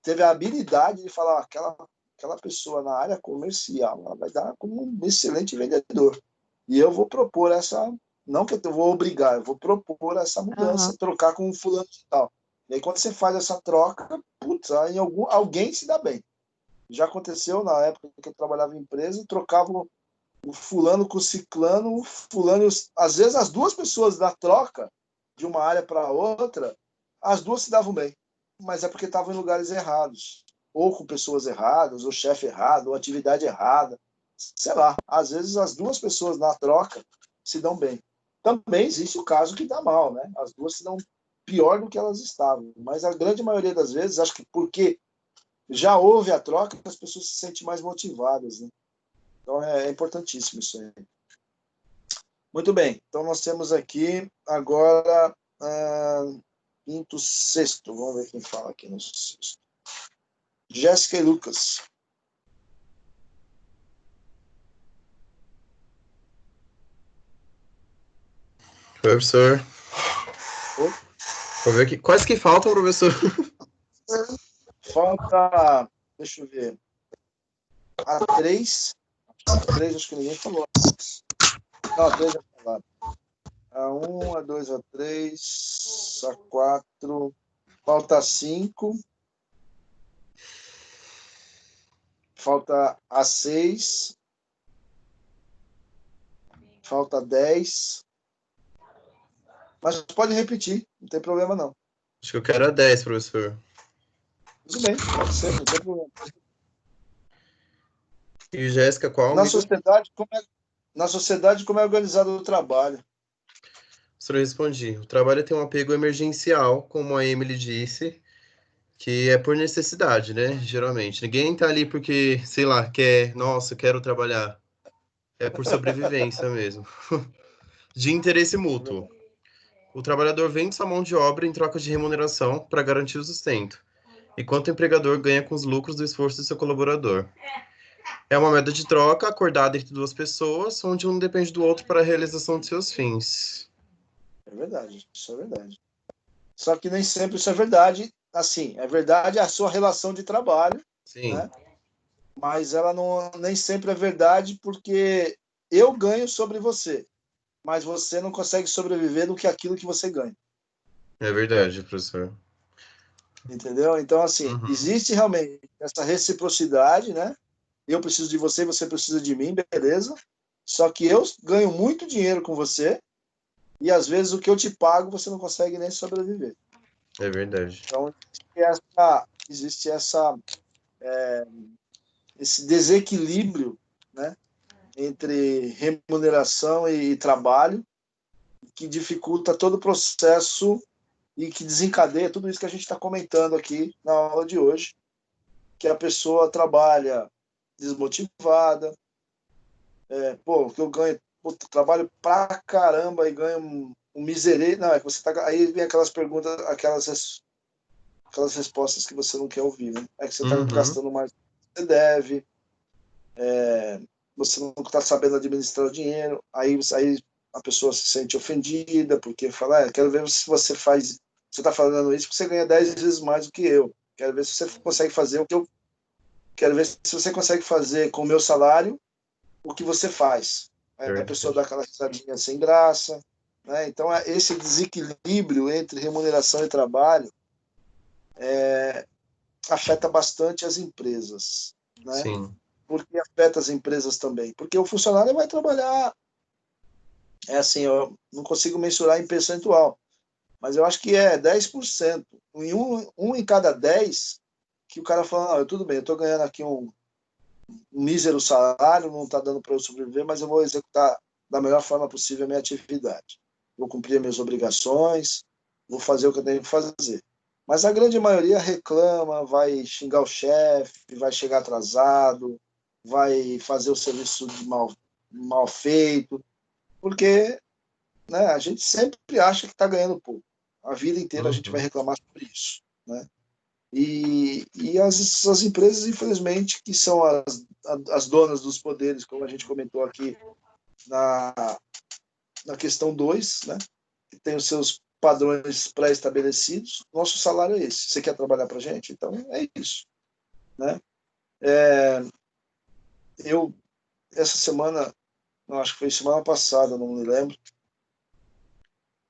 teve a habilidade de falar aquela pessoa na área comercial, ela vai dar como um excelente vendedor. E eu vou propor não que eu vou obrigar, eu vou propor essa mudança, trocar com um fulano de tal. E aí quando você faz essa troca, putz, aí alguém se dá bem. Já aconteceu na época que eu trabalhava em empresa, trocava o fulano com o ciclano, às vezes as duas pessoas da troca de uma área para outra, as duas se davam bem, mas é porque estavam em lugares errados, ou com pessoas erradas, ou chefe errado, ou atividade errada, sei lá, às vezes as duas pessoas na troca se dão bem. Também existe o caso que dá mal, né? As duas se dão pior do que elas estavam, mas a grande maioria das vezes, acho que porque já houve a troca, as pessoas se sentem mais motivadas, né? Então é importantíssimo isso aí. Muito bem, então nós temos aqui agora quinto, sexto. Vamos ver quem fala aqui no sexto. Jéssica e Lucas. Professor. Vou ver aqui. Quais que faltam, professor? Falta, deixa eu ver, a 3. A 3 acho que ninguém falou. Não, a 3 já falaram. A 1, a 2, a 3, a 4. Falta 5. Falta a 6. Falta 10. Mas pode repetir, não tem problema não. Acho que eu quero a 10, professor. Tudo bem, pode ser, não tem problema. E Jéssica, qual, Na amigo? sociedade, como é organizado o trabalho? Só respondi. O trabalho tem um apego emergencial, como a Emily disse, que é por necessidade, né? Geralmente. Ninguém tá ali porque, sei lá, nossa, eu quero trabalhar. É por sobrevivência mesmo. De interesse É mútuo. verdade. O trabalhador vende sua mão de obra em troca de remuneração para garantir o sustento, enquanto o empregador ganha com os lucros do esforço do seu colaborador. É uma moeda de troca acordada entre duas pessoas, onde um depende do outro para a realização de seus fins. É verdade, isso é verdade. Só que nem sempre isso é verdade. Assim, é verdade a sua relação de trabalho, Sim, né? Mas ela não, nem sempre é verdade porque eu ganho sobre você, mas você não consegue sobreviver do que aquilo que você ganha. é verdade, professor. Entendeu? Então, assim, Uhum. existe realmente essa reciprocidade, né? Eu preciso de você, você precisa de mim, beleza? Só que eu ganho muito dinheiro com você e às vezes o que eu te pago você não consegue nem sobreviver. É verdade. Então, existe esse desequilíbrio, né, entre remuneração e trabalho, que dificulta todo o processo e que desencadeia tudo isso que a gente está comentando aqui na aula de hoje, que a pessoa trabalha desmotivada, pô, que eu ganho, pô, trabalho pra caramba e ganho um miserê. Não, é que você tá. Aí vem aquelas perguntas, aquelas respostas que você não quer ouvir, né? É que você está Uhum. gastando mais do que você deve, você não está sabendo administrar o dinheiro, aí a pessoa se sente ofendida, porque fala, quero ver se você faz. Você está falando isso porque você ganha 10 vezes mais do que eu. Quero ver se você consegue fazer o que eu. Quero ver se você consegue fazer com o meu salário o que você faz. Aí a pessoa dá Verdade. aquela risadinha sem graça. Né? Então, esse desequilíbrio entre remuneração e trabalho afeta bastante as empresas. Né? Sim. Por que afeta as empresas também? Porque o funcionário vai trabalhar, assim, eu não consigo mensurar em percentual, mas eu acho que é 10%. Em um em cada 10 que o cara fala, tudo bem, eu estou ganhando aqui um mísero salário, não está dando para eu sobreviver, mas eu vou executar da melhor forma possível a minha atividade. Vou cumprir as minhas obrigações, vou fazer o que eu tenho que fazer. Mas a grande maioria reclama, vai xingar o chefe, vai chegar atrasado, vai fazer o serviço de mal feito, porque, né, a gente sempre acha que está ganhando pouco. A vida inteira a gente vai Uhum. reclamar sobre isso. Né? E as empresas, infelizmente, que são as donas dos poderes, como a gente comentou aqui na, na questão 2, né? Que tem os seus padrões pré-estabelecidos, nosso salário é esse. Você quer trabalhar para a gente? Então, é isso. Né? Eu, essa semana, não, acho que foi semana passada, não me lembro,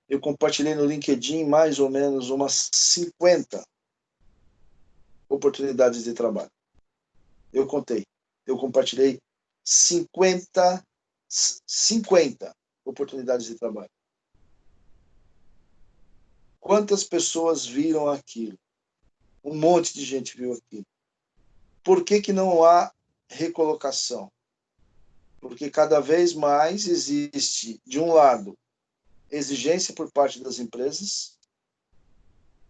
eu compartilhei no LinkedIn mais ou menos umas 50 oportunidades de trabalho. Eu contei. Eu compartilhei 50 oportunidades de trabalho. Quantas pessoas viram aquilo? Um monte de gente viu aquilo. Por que não há recolocação? Porque cada vez mais existe, de um lado, exigência por parte das empresas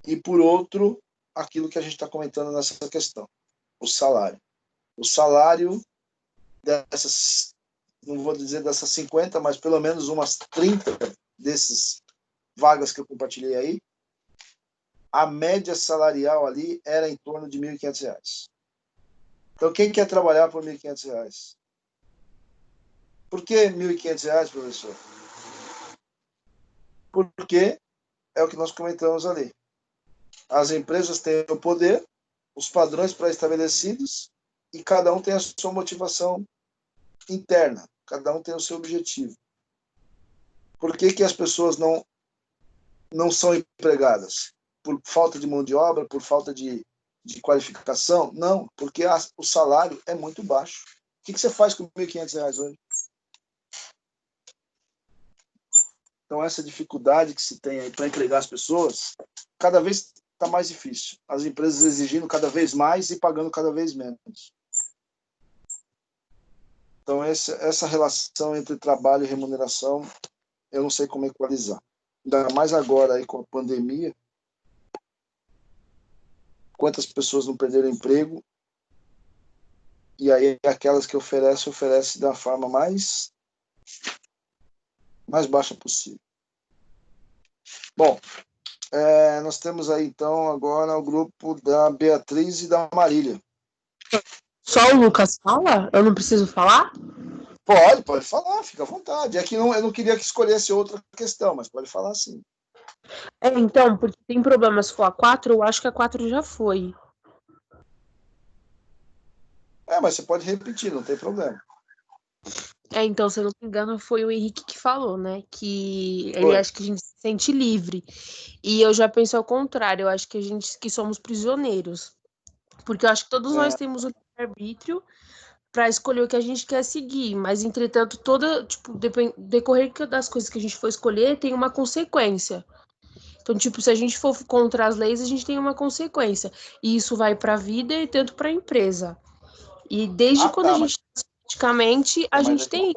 e, por outro, aquilo que a gente está comentando nessa questão, o salário. O salário dessas, não vou dizer dessas 50, mas pelo menos umas 30 desses vagas que eu compartilhei aí, a média salarial ali era em torno de R$ 1.500. Então, quem quer trabalhar por R$ 1.500? Por que R$ 1.500, professor? Porque é o que nós comentamos ali. As empresas têm o poder, os padrões pré-estabelecidos e cada um tem a sua motivação interna, cada um tem o seu objetivo. Por que as pessoas não são empregadas? Por falta de mão de obra, por falta de qualificação? Não, porque o salário é muito baixo. O que você faz com R$ 1.500 hoje? Então, essa dificuldade que se tem aí para empregar as pessoas, cada vez está mais difícil. As empresas exigindo cada vez mais e pagando cada vez menos. Então, essa relação entre trabalho e remuneração, eu não sei como equalizar. Ainda mais agora aí com a pandemia. Quantas pessoas não perderam emprego? E aí aquelas que oferece da forma mais baixa possível. Bom, nós temos aí então agora o grupo da Beatriz e da Marília. Só o Lucas fala? Eu não preciso falar? Pode falar, fica à vontade. É que eu não queria que escolhesse outra questão, mas pode falar sim. Então, porque tem problema se for a 4, eu acho que a 4 já foi. Mas você pode repetir, não tem problema. Então, se eu não me engano, foi o Henrique que falou, né? Que ele acha que a gente se sente livre. E eu já penso ao contrário, eu acho que a gente que somos prisioneiros. Porque eu acho que todos nós temos o livre-arbítrio para escolher o que a gente quer seguir, mas entretanto, decorrer das coisas que a gente for escolher tem uma consequência. Então, se a gente for contra as leis, a gente tem uma consequência. E isso vai para a vida e tanto para a empresa. E desde quando a gente politicamente, a gente tem.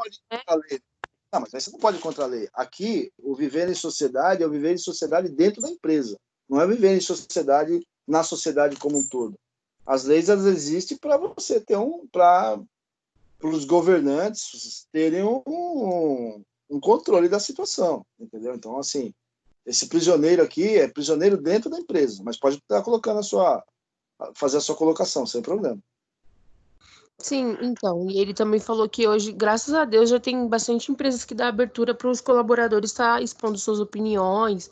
Não, mas aí você não pode contra a lei. Aqui, o viver em sociedade é o viver em sociedade dentro da empresa. Não é viver em sociedade na sociedade como um todo. As leis, elas existem para você ter para os governantes terem um controle da situação, entendeu? Então, assim, esse prisioneiro aqui é prisioneiro dentro da empresa, mas pode estar colocando fazer a sua colocação, sem problema. Sim, então, e ele também falou que hoje, graças a Deus, já tem bastante empresas que dão abertura para os colaboradores estar expondo suas opiniões,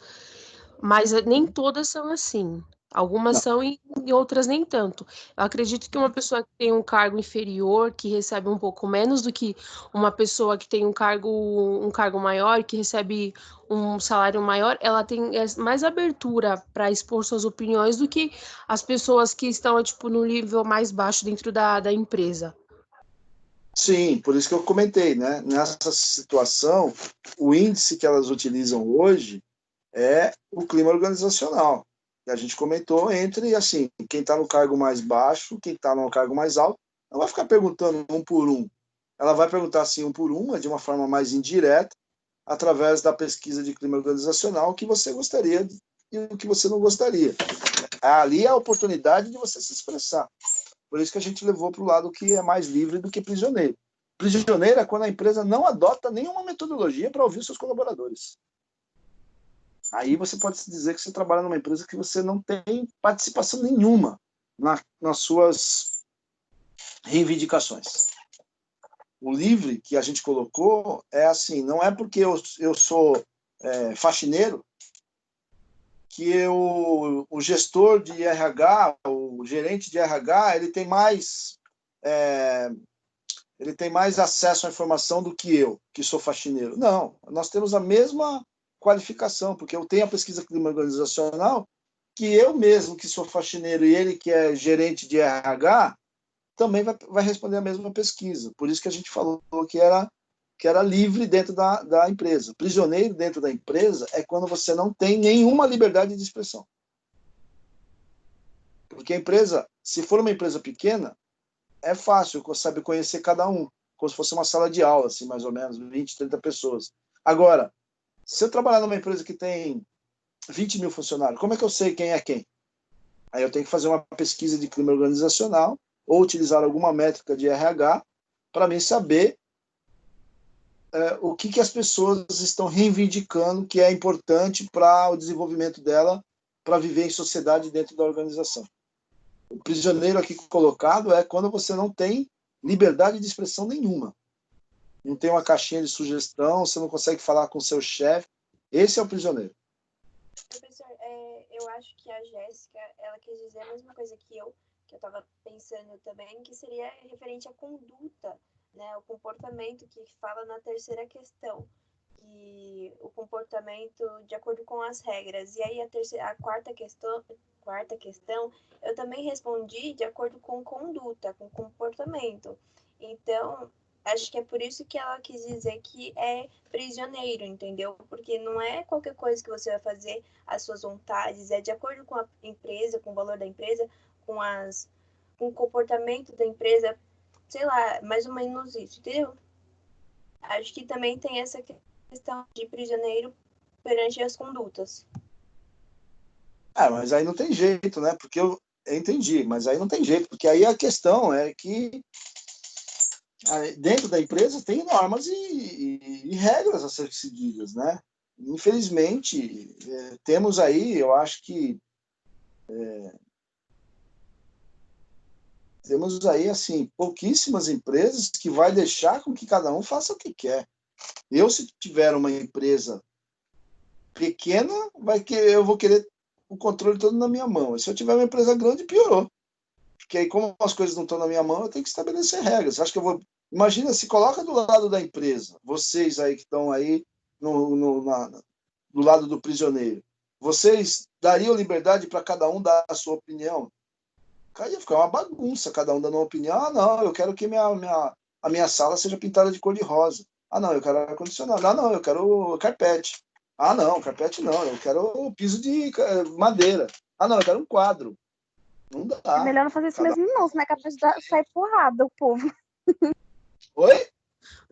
mas nem todas são assim. Algumas são e outras nem tanto. Eu acredito que uma pessoa que tem um cargo inferior, que recebe um pouco menos do que uma pessoa que tem um cargo maior, que recebe um salário maior, ela tem mais abertura para expor suas opiniões do que as pessoas que estão, no nível mais baixo dentro da empresa. Sim, por isso que eu comentei, né? Nessa situação, o índice que elas utilizam hoje é o clima organizacional. E a gente comentou entre, assim, quem está no cargo mais baixo, quem está no cargo mais alto, não vai ficar perguntando um por um. Ela vai perguntar assim um por um, de uma forma mais indireta, através da pesquisa de clima organizacional, o que você gostaria e o que você não gostaria. Ali é a oportunidade de você se expressar. Por isso que a gente levou para o lado que é mais livre do que prisioneiro. Prisioneiro é quando a empresa não adota nenhuma metodologia para ouvir os seus colaboradores. Aí você pode dizer que você trabalha numa empresa que você não tem participação nenhuma nas suas reivindicações. O livre que a gente colocou é assim, não é porque eu sou faxineiro que o gestor de RH, o gerente de RH, ele tem mais acesso à informação do que eu, que sou faxineiro. Não, nós temos a mesma qualificação, porque eu tenho a pesquisa clima organizacional, que eu mesmo, que sou faxineiro, e ele, que é gerente de RH, também vai responder a mesma pesquisa. Por isso que a gente falou que era livre dentro da empresa. Prisioneiro dentro da empresa é quando você não tem nenhuma liberdade de expressão. Porque a empresa, se for uma empresa pequena, é fácil, sabe, conhecer cada um, como se fosse uma sala de aula, assim, mais ou menos, 20, 30 pessoas. Agora, se eu trabalhar numa empresa que tem 20 mil funcionários, como é que eu sei quem é quem? Aí eu tenho que fazer uma pesquisa de clima organizacional ou utilizar alguma métrica de RH para mim saber o que as pessoas estão reivindicando que é importante para o desenvolvimento dela, para viver em sociedade dentro da organização. O prisioneiro aqui colocado é quando você não tem liberdade de expressão nenhuma. Não tem uma caixinha de sugestão, você não consegue falar com o seu chefe. Esse é o prisioneiro. Professor, eu acho que a Jéssica, ela quis dizer a mesma coisa que eu estava pensando também, que seria referente à conduta, né? O comportamento que fala na terceira questão, que o comportamento de acordo com as regras. E aí a quarta questão, eu também respondi de acordo com conduta, com comportamento. Então, Acho que é por isso que ela quis dizer que é prisioneiro, entendeu? Porque não é qualquer coisa que você vai fazer às suas vontades, é de acordo com a empresa, com o valor da empresa, com o comportamento da empresa, sei lá, mais ou menos isso, entendeu? Acho que também tem essa questão de prisioneiro perante as condutas. Mas aí não tem jeito, né? Porque eu entendi, mas aí não tem jeito, porque aí a questão é que dentro da empresa tem normas e regras a ser seguidas, né? Infelizmente, temos aí, eu acho que temos aí, assim, pouquíssimas empresas que vai deixar com que cada um faça o que quer. Eu, se tiver uma empresa pequena, eu vou querer o controle todo na minha mão. E se eu tiver uma empresa grande, piorou. Porque aí, como as coisas não estão na minha mão, eu tenho que estabelecer regras. Acho que eu vou... Imagina, se coloca do lado da empresa, vocês aí que estão aí do lado do prisioneiro, vocês dariam liberdade para cada um dar a sua opinião? Cara, ia ficar uma bagunça, cada um dando uma opinião. Ah, não, eu quero que a minha sala seja pintada de cor de rosa. Ah, não, eu quero ar-condicionado. Ah, não, eu quero carpete. Ah, não, carpete não, eu quero piso de madeira. Ah, não, eu quero um quadro. Não dá. É melhor não fazer isso mesmo, não, senão é capaz de sair porrada o povo. Oi?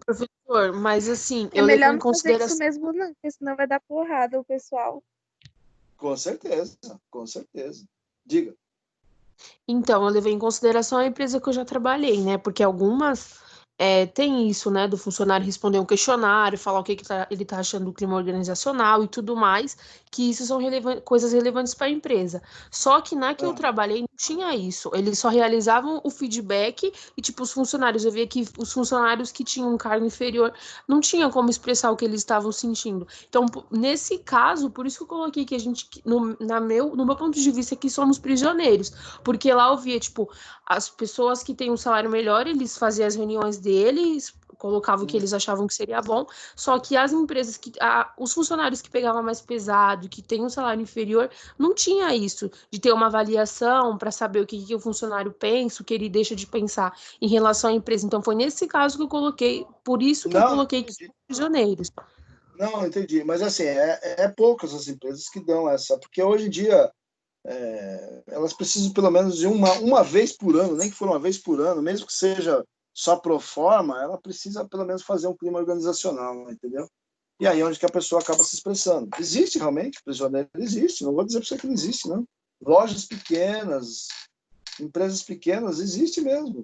Professor, mas assim, É eu levo melhor em não fazer isso consideração. mesmo, não, porque senão vai dar porrada o pessoal. Com certeza, com certeza. Diga. Então, eu levei em consideração a empresa que eu já trabalhei, né? Porque algumas tem isso, né? Do funcionário responder um questionário, falar o que ele tá achando do clima organizacional e tudo mais, que isso são coisas relevantes para a empresa. Só que na que eu trabalhei não tinha isso. Eles só realizavam o feedback e, tipo, os funcionários, eu via que os funcionários que tinham um cargo inferior não tinham como expressar o que eles estavam sentindo. Então, nesse caso, por isso que eu coloquei que a gente, no meu ponto de vista, aqui somos prisioneiros. Porque lá eu via, tipo, as pessoas que têm um salário melhor, eles faziam as reuniões deles, colocavam o que eles achavam que seria bom, só que as empresas, os funcionários que pegavam mais pesado, que têm um salário inferior, não tinha isso, de ter uma avaliação para saber o que o funcionário pensa, o que ele deixa de pensar em relação à empresa. Então, foi nesse caso que eu coloquei, por isso que eu coloquei que são prisioneiros. Não, entendi. Mas, assim, é poucas as empresas que dão essa, porque hoje em dia elas precisam pelo menos de uma vez por ano, nem que for uma vez por ano, mesmo que seja só pro forma, ela precisa pelo menos fazer um clima organizacional, entendeu? E aí onde que a pessoa acaba se expressando. Existe realmente, prisioneiro existe, não vou dizer para você que não existe, não. Lojas pequenas, empresas pequenas, existe mesmo.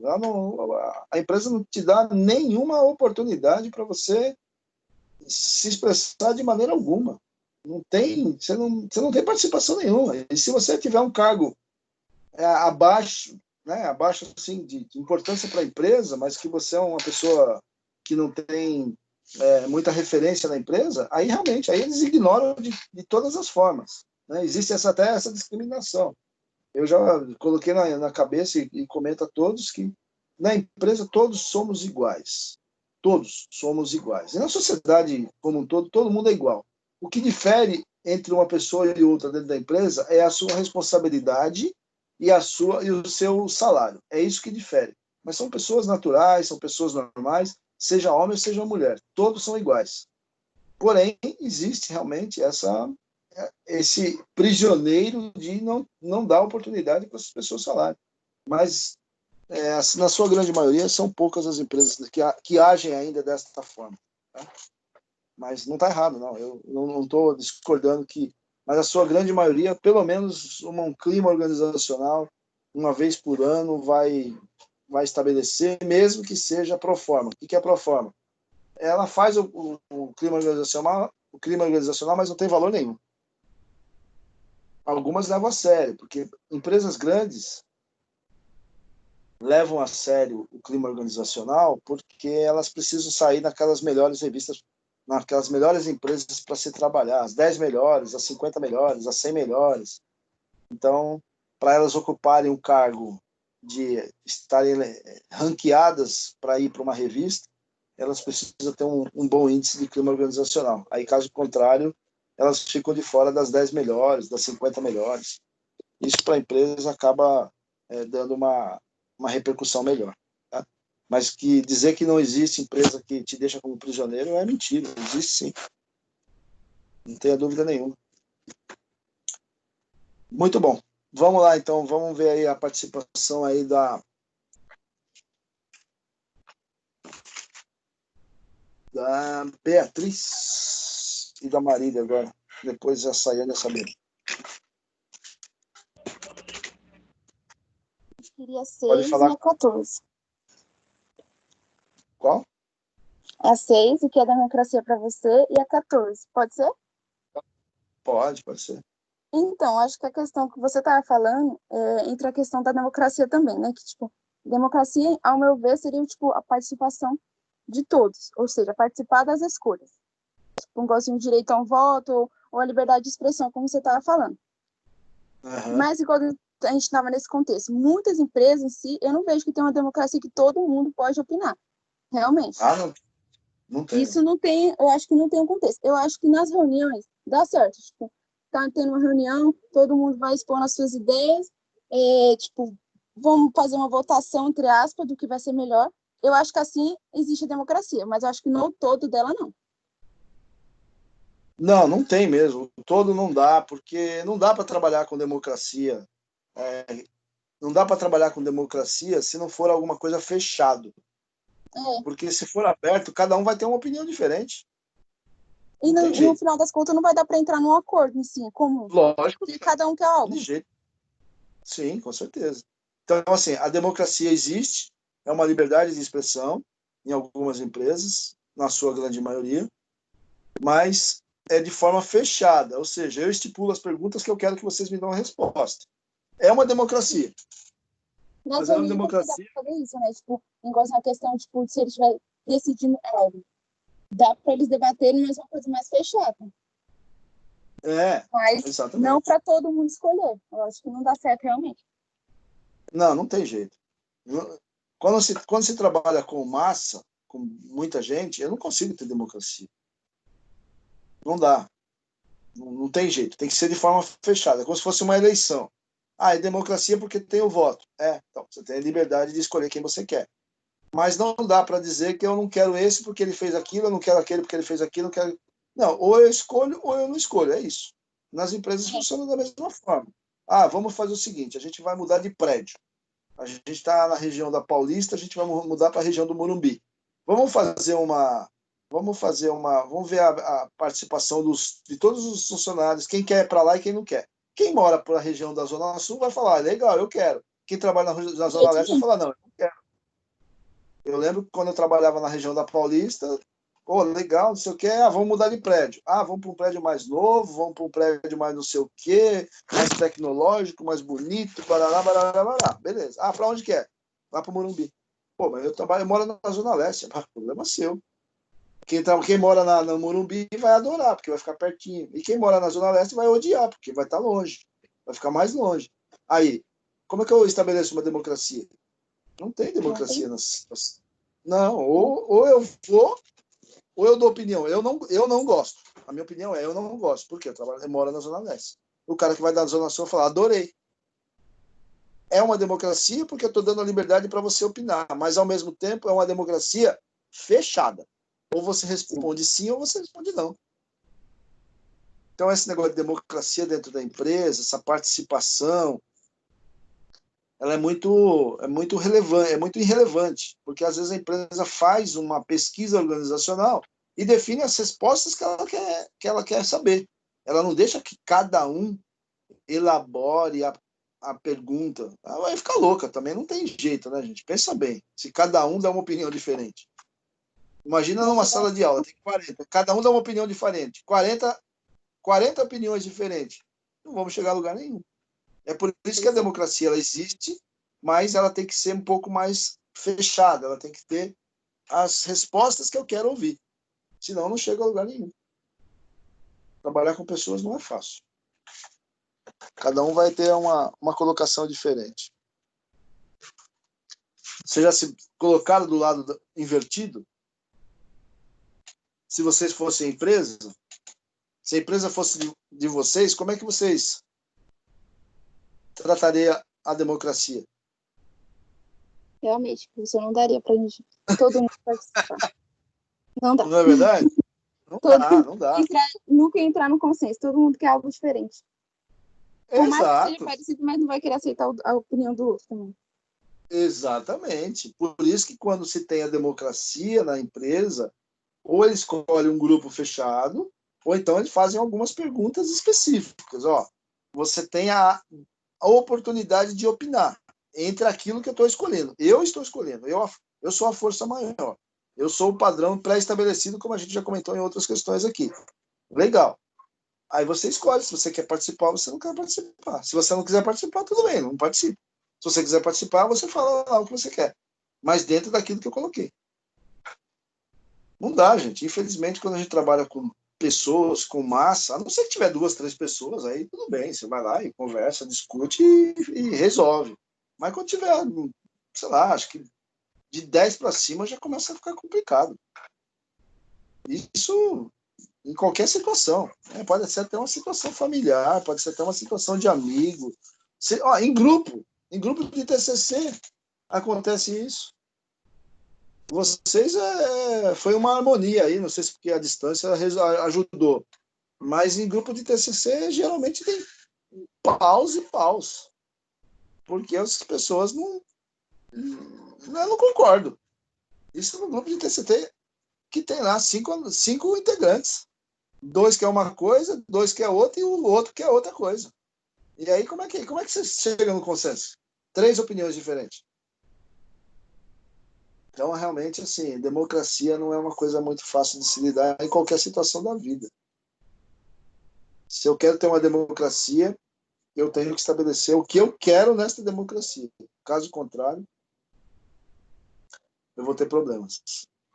A empresa não te dá nenhuma oportunidade para você se expressar de maneira alguma. Você não tem participação nenhuma. E se você tiver um cargo abaixo, né, abaixo assim, de importância para a empresa, mas que você é uma pessoa que não tem muita referência na empresa, aí realmente aí eles ignoram de todas as formas. Né? Existe até essa discriminação. Eu já coloquei na cabeça e comento a todos que na empresa todos somos iguais. Todos somos iguais. E na sociedade como um todo mundo é igual. O que difere entre uma pessoa e outra dentro da empresa é a sua responsabilidade e o seu salário. É isso que difere. Mas são pessoas naturais, são pessoas normais, seja homem ou seja mulher. Todos são iguais. Porém, existe realmente esse prisioneiro de não dar oportunidade para as pessoas falarem. Mas, na sua grande maioria, são poucas as empresas que agem ainda desta forma. Tá? Mas não está errado, não. Eu não estou discordando mas a sua grande maioria, pelo menos um clima organizacional, uma vez por ano, vai estabelecer, mesmo que seja pro forma. O que é pro forma? Ela faz o clima organizacional, mas não tem valor nenhum. Algumas levam a sério, porque empresas grandes levam a sério o clima organizacional porque elas precisam sair naquelas melhores revistas, naquelas melhores empresas para se trabalhar, as 10 melhores, as 50 melhores, as 100 melhores. Então, para elas ocuparem um cargo de estarem ranqueadas para ir para uma revista, elas precisam ter um bom índice de clima organizacional. Aí, caso contrário, elas ficam de fora das 10 melhores, das 50 melhores. Isso para a empresa acaba dando uma repercussão melhor. Tá? Mas que dizer que não existe empresa que te deixa como prisioneiro é mentira. Existe sim. Não tenha dúvida nenhuma. Muito bom. Vamos lá, então. Vamos ver aí a participação aí da Beatriz e da Marília agora. Depois a Sayane e a Sabrina. Queria Pode 6 e falar. a 14. Qual? A 6, o que é democracia para você, e a 14. Pode ser? Pode ser. Então, acho que a questão que você estava falando entra a questão da democracia também, né? Que, tipo, democracia, ao meu ver, seria, tipo, a participação de todos, ou seja, participar das escolhas. Tipo, um gosto de direito a um voto ou a liberdade de expressão, como você estava falando. Uhum. Mas, quando a gente estava nesse contexto, muitas empresas em si, eu não vejo que tem uma democracia que todo mundo pode opinar, realmente. Não tem. Isso não tem, eu acho que não tem um contexto. Eu acho que nas reuniões dá certo, tipo, tá tendo uma reunião, todo mundo vai expor as suas ideias, tipo, vamos fazer uma votação, entre aspas, do que vai ser melhor. Eu acho que assim existe a democracia, mas eu acho que no todo dela não. Não tem mesmo. Todo não dá, porque não dá para trabalhar com democracia. Não dá para trabalhar com democracia se não for alguma coisa fechado. Porque se for aberto, cada um vai ter uma opinião diferente. E no final das contas não vai dar para entrar num acordo em si, comum. Lógico. Porque cada um quer algo. De jeito. Sim, com certeza. Então, assim, a democracia existe, é uma liberdade de expressão em algumas empresas, na sua grande maioria, mas é de forma fechada, ou seja, eu estipulo as perguntas que eu quero que vocês me dão a resposta. É uma democracia. Mas é uma democracia. Dá pra fazer isso, né? Tipo, negócio na questão, tipo, se eles estiverem decidindo algo, dá para eles debaterem, mas uma coisa mais fechada. Mas exatamente. Não para todo mundo escolher. Eu acho que não dá certo realmente. Não tem jeito. Quando se trabalha com massa, com muita gente, eu não consigo ter democracia. Não dá. Não tem jeito. Tem que ser de forma fechada, como se fosse uma eleição. É democracia porque tem o voto. Então você tem a liberdade de escolher quem você quer. Mas não dá para dizer que eu não quero esse porque ele fez aquilo, eu não quero aquele porque ele fez aquilo, não quero... Não, ou eu escolho ou eu não escolho, é isso. Nas empresas funciona da mesma forma. Vamos fazer o seguinte, a gente vai mudar de prédio. A gente está na região da Paulista, a gente vai mudar para a região do Morumbi. Vamos ver a participação de todos os funcionários, quem quer ir para lá e quem não quer. Quem mora para a região da Zona Sul vai falar, legal, eu quero. Quem trabalha na Zona Leste vai falar, não, eu não quero. Eu lembro que quando eu trabalhava na região da Paulista, legal, não sei o quê, vamos mudar de prédio. Vamos para um prédio mais novo, vamos para um prédio mais não sei o quê, mais tecnológico, mais bonito, barará, barará, barará. Beleza. Para onde quer? Lá para o Morumbi. Mas eu moro na Zona Leste, problema seu. Quem mora no Morumbi vai adorar, porque vai ficar pertinho. E quem mora na Zona Leste vai odiar, porque vai estar longe. Vai ficar mais longe. Aí, como é que eu estabeleço uma democracia? Não tem democracia Não, ou eu vou, ou eu dou opinião. Eu não gosto. A minha opinião eu não gosto. Por quê? Eu moro na Zona Leste. O cara que vai da Zona Sul fala, adorei. É uma democracia porque eu estou dando a liberdade para você opinar, mas ao mesmo tempo é uma democracia fechada. Ou você responde sim ou você responde não. Então esse negócio de democracia dentro da empresa, essa participação, ela é muito relevante, é muito irrelevante, porque às vezes a empresa faz uma pesquisa organizacional e define as respostas que ela quer saber. Ela não deixa que cada um elabore a pergunta. Ela vai ficar louca também, não tem jeito, né, gente? Pensa bem, se cada um dá uma opinião diferente. Imagina numa sala de aula, tem 40, cada um dá uma opinião diferente, 40 opiniões diferentes. Não vamos chegar a lugar nenhum. É por isso que a democracia ela existe, mas ela tem que ser um pouco mais fechada, ela tem que ter as respostas que eu quero ouvir. Senão não chega a lugar nenhum. Trabalhar com pessoas não é fácil. Cada um vai ter uma colocação diferente. Vocês já se colocaram do lado invertido? Se vocês fossem empresa, se a empresa fosse de vocês, como é que vocês tratariam a democracia? Realmente, isso não daria pra gente todo mundo participar. Não dá. Não é verdade? Não dá, não dá. Nunca entrar no consenso. Todo mundo quer algo diferente. Por mais que seja Exato, parecido, mas não vai querer aceitar a opinião do outro também. exatamente. Por isso que quando se tem a democracia na empresa, ou ele escolhe um grupo fechado, ou então eles fazem algumas perguntas específicas. Ó, você tem a oportunidade de opinar entre aquilo que eu estou escolhendo. Eu estou escolhendo, eu sou a força maior. Eu sou o padrão pré-estabelecido, como a gente já comentou em outras questões aqui. Legal. Aí você escolhe se você quer participar ou você não quer participar. Se você não quiser participar, tudo bem, não participe. Se você quiser participar, você fala lá o que você quer. Mas dentro daquilo que eu coloquei. Não dá, gente. Infelizmente, quando a gente trabalha com pessoas, com massa, a não ser que tiver 2, 3 pessoas, aí tudo bem. Você vai lá e conversa, discute e resolve. Mas quando tiver, sei lá, acho que de 10 para cima já começa a ficar complicado. Isso em qualquer situação. Né? Pode ser até uma situação familiar, pode ser até uma situação de amigo. Em grupo de TCC acontece isso. Vocês foi uma harmonia aí, não sei se porque a distância ajudou, mas em grupo de TCC geralmente tem paus e paus, porque as pessoas não, eu não concordo. Isso no grupo de TCC que tem lá cinco integrantes. 2 quer uma coisa, 2 quer outra e o outro quer outra coisa. E aí, como é que você chega no consenso? 3 opiniões diferentes. Então, realmente, assim, democracia não é uma coisa muito fácil de se lidar em qualquer situação da vida. Se eu quero ter uma democracia, eu tenho que estabelecer o que eu quero nesta democracia. Caso contrário, eu vou ter problemas.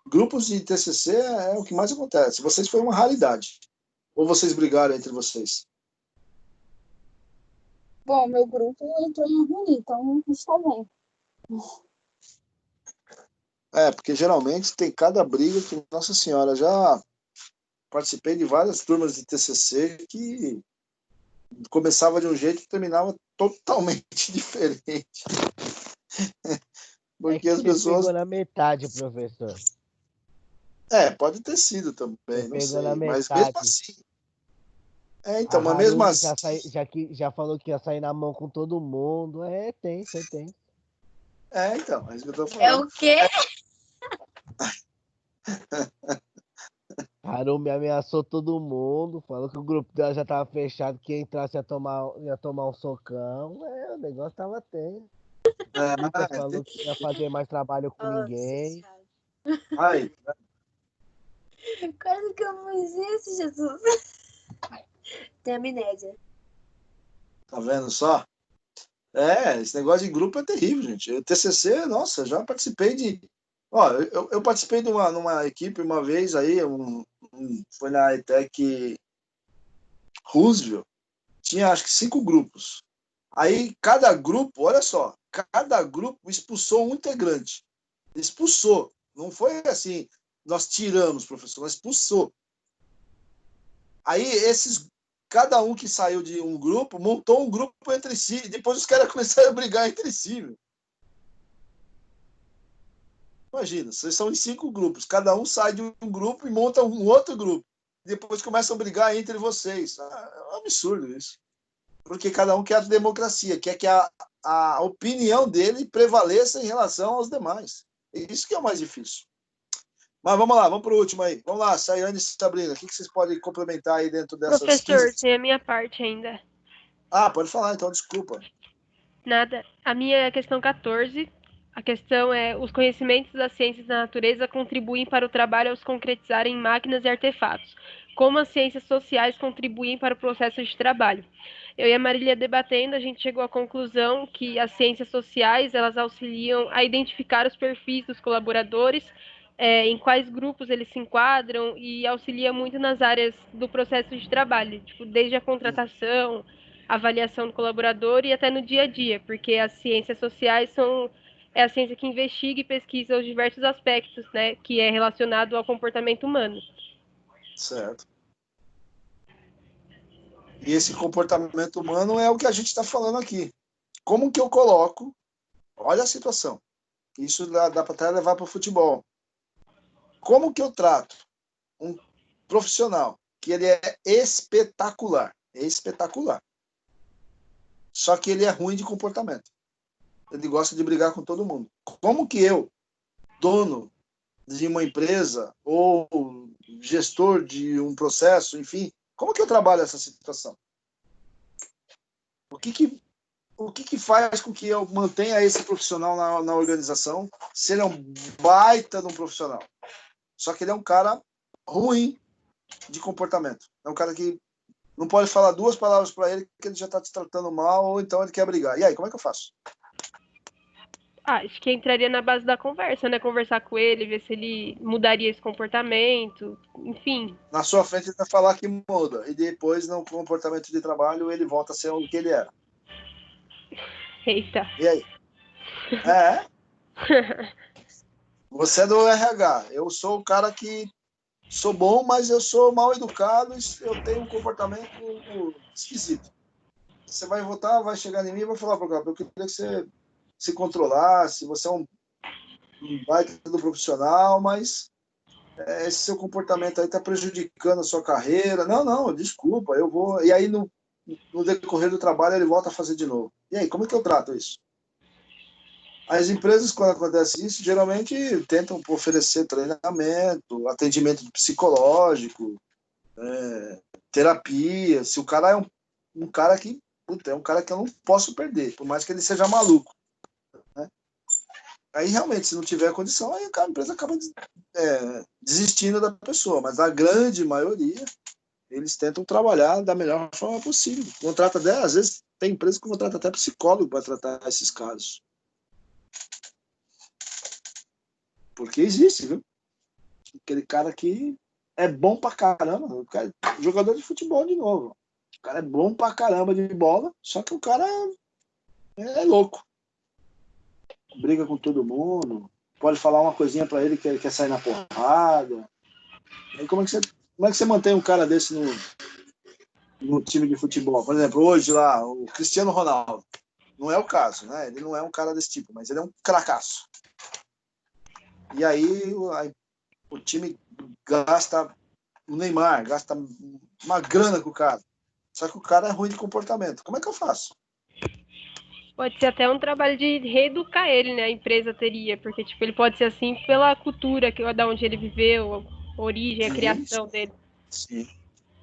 Grupos de TCC é o que mais acontece. Vocês foi uma raridade. Ou vocês brigaram entre vocês? Bom, meu grupo entrou em harmonia, então está bem. Porque geralmente tem cada briga que, Nossa Senhora, já participei de várias turmas de TCC que começava de um jeito e terminava totalmente diferente. Porque as Você pessoas... pegou na metade, professor. Pode ter sido também, Você não pegou na sei. Mas mesmo metade. assim... A mas mesmo Harumi assim... já falou que ia sair na mão com todo mundo. Tem. Então, é isso que eu tô falando. É o quê? A Harumi ameaçou todo mundo, falou que o grupo dela já tava fechado, que quem entrasse ia tomar um socão. O negócio tava tenso. O Lucas falou que ia fazer mais trabalho com ninguém. Aí, Quase que eu fiz isso, Jesus. Tem amnésia. tá vendo só? Esse negócio de grupo é terrível, gente. O TCC, nossa, já participei de... eu participei de numa equipe uma vez aí, foi na ETEC Roosevelt, tinha acho que 5 grupos. Aí cada grupo, olha só, cada grupo expulsou um integrante. Expulsou. Não foi assim, nós tiramos, professor, nós expulsou. Aí cada um que saiu de um grupo montou um grupo entre si, e depois os caras começaram a brigar entre si. Viu? Imagina, vocês são em 5 grupos, cada um sai de um grupo e monta um outro grupo. Depois começam a brigar entre vocês. É um absurdo isso. Porque cada um quer a democracia, quer que a opinião dele prevaleça em relação aos demais. Isso que é o mais difícil. Mas vamos lá, vamos para o último aí. Vamos lá, Sayane e Sabrina, o que vocês podem complementar aí dentro dessas... Professor, tem a minha parte ainda. Pode falar então, desculpa. Nada. A minha é a questão 14. A questão é: os conhecimentos das ciências da natureza contribuem para o trabalho ao se concretizar em máquinas e artefatos. Como as ciências sociais contribuem para o processo de trabalho. Eu e a Marília debatendo, a gente chegou à conclusão que as ciências sociais, elas auxiliam a identificar os perfis dos colaboradores, em quais grupos eles se enquadram, e auxilia muito nas áreas do processo de trabalho, tipo, desde a contratação, avaliação do colaborador e até no dia a dia, porque as ciências sociais é a ciência que investiga e pesquisa os diversos aspectos, né, que é relacionado ao comportamento humano. Certo. E esse comportamento humano é o que a gente está falando aqui. Como que eu coloco? Olha a situação. Isso dá para até levar para o futebol. Como que eu trato um profissional que ele é espetacular, só que ele é ruim de comportamento. Ele gosta de brigar com todo mundo. Como que eu, dono de uma empresa ou gestor de um processo, enfim, como que eu trabalho essa situação? O que faz com que eu mantenha esse profissional na organização se ele é um baita de um profissional? Só que ele é um cara ruim de comportamento. É um cara que não pode falar 2 palavras para ele que ele já está te tratando mal ou então ele quer brigar. E aí, como é que eu faço? Acho que entraria na base da conversa, né? Conversar com ele, ver se ele mudaria esse comportamento, enfim. Na sua frente ele vai falar que muda e depois no comportamento de trabalho ele volta a ser o que ele era. Eita. E aí? Você é do RH. Eu sou o cara que sou bom, mas eu sou mal educado e eu tenho um comportamento esquisito. Você vai votar, vai chegar em mim e vai falar para o cara, eu queria que você se controlasse, você é um baita do profissional, mas esse seu comportamento aí está prejudicando a sua carreira. Não, desculpa, eu vou... E aí, no decorrer do trabalho, ele volta a fazer de novo. E aí, como é que eu trato isso? As empresas, quando acontece isso, geralmente tentam oferecer treinamento, atendimento psicológico, terapia. Se o cara é um cara que... Puta, é um cara que eu não posso perder, por mais que ele seja maluco. Né? Aí, realmente, se não tiver condição, aí a empresa acaba desistindo da pessoa. Mas a grande maioria, eles tentam trabalhar da melhor forma possível. Contrata, às vezes, tem empresa que contrata até psicólogo para tratar esses casos. Porque existe, viu? Aquele cara que é bom pra caramba. O cara, jogador de futebol de novo. O cara é bom pra caramba de bola, só que o cara é louco. Briga com todo mundo. Pode falar uma coisinha pra ele que ele quer sair na porrada. E como é que você mantém um cara desse no time de futebol? Por exemplo, hoje lá, o Cristiano Ronaldo. Não é o caso, né? Ele não é um cara desse tipo, mas ele é um cracaço. E aí o time gasta, o Neymar gasta uma grana com o cara. Só que o cara é ruim de comportamento. Como é que eu faço? Pode ser até um trabalho de reeducar ele, né? A empresa teria, porque tipo, ele pode ser assim pela cultura da onde ele viveu, a origem, a criação dele. Sim,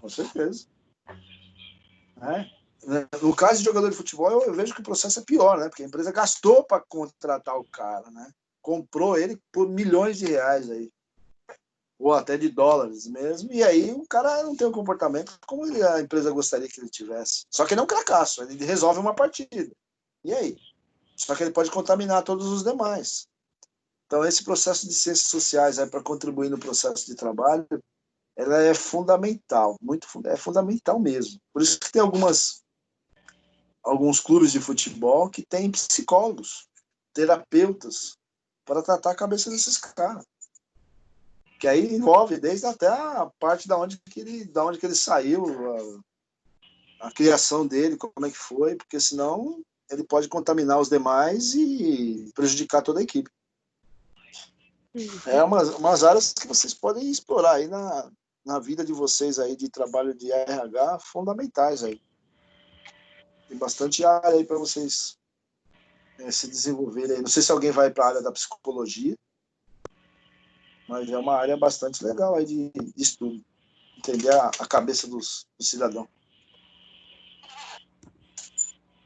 com certeza. No caso de jogador de futebol, eu vejo que o processo é pior, né? Porque a empresa gastou para contratar o cara, né? Comprou ele por milhões de reais aí. Ou até de dólares mesmo, e aí o cara não tem um comportamento como a empresa gostaria que ele tivesse. Só que ele é um cracaço, ele resolve uma partida. E aí? Só que ele pode contaminar todos os demais. Então, esse processo de ciências sociais para contribuir no processo de trabalho, ela é fundamental, é fundamental mesmo. Por isso que tem alguns clubes de futebol que têm psicólogos, terapeutas, para tratar a cabeça desses caras. Que aí envolve desde até a parte da onde que ele saiu, a criação dele, como é que foi, porque senão ele pode contaminar os demais e prejudicar toda a equipe. É umas áreas que vocês podem explorar aí na vida de vocês aí de trabalho de RH fundamentais aí. Tem bastante área aí para vocês se desenvolverem aí. Não sei se alguém vai para a área da psicologia, mas é uma área bastante legal aí de estudo. Entender a cabeça do cidadão.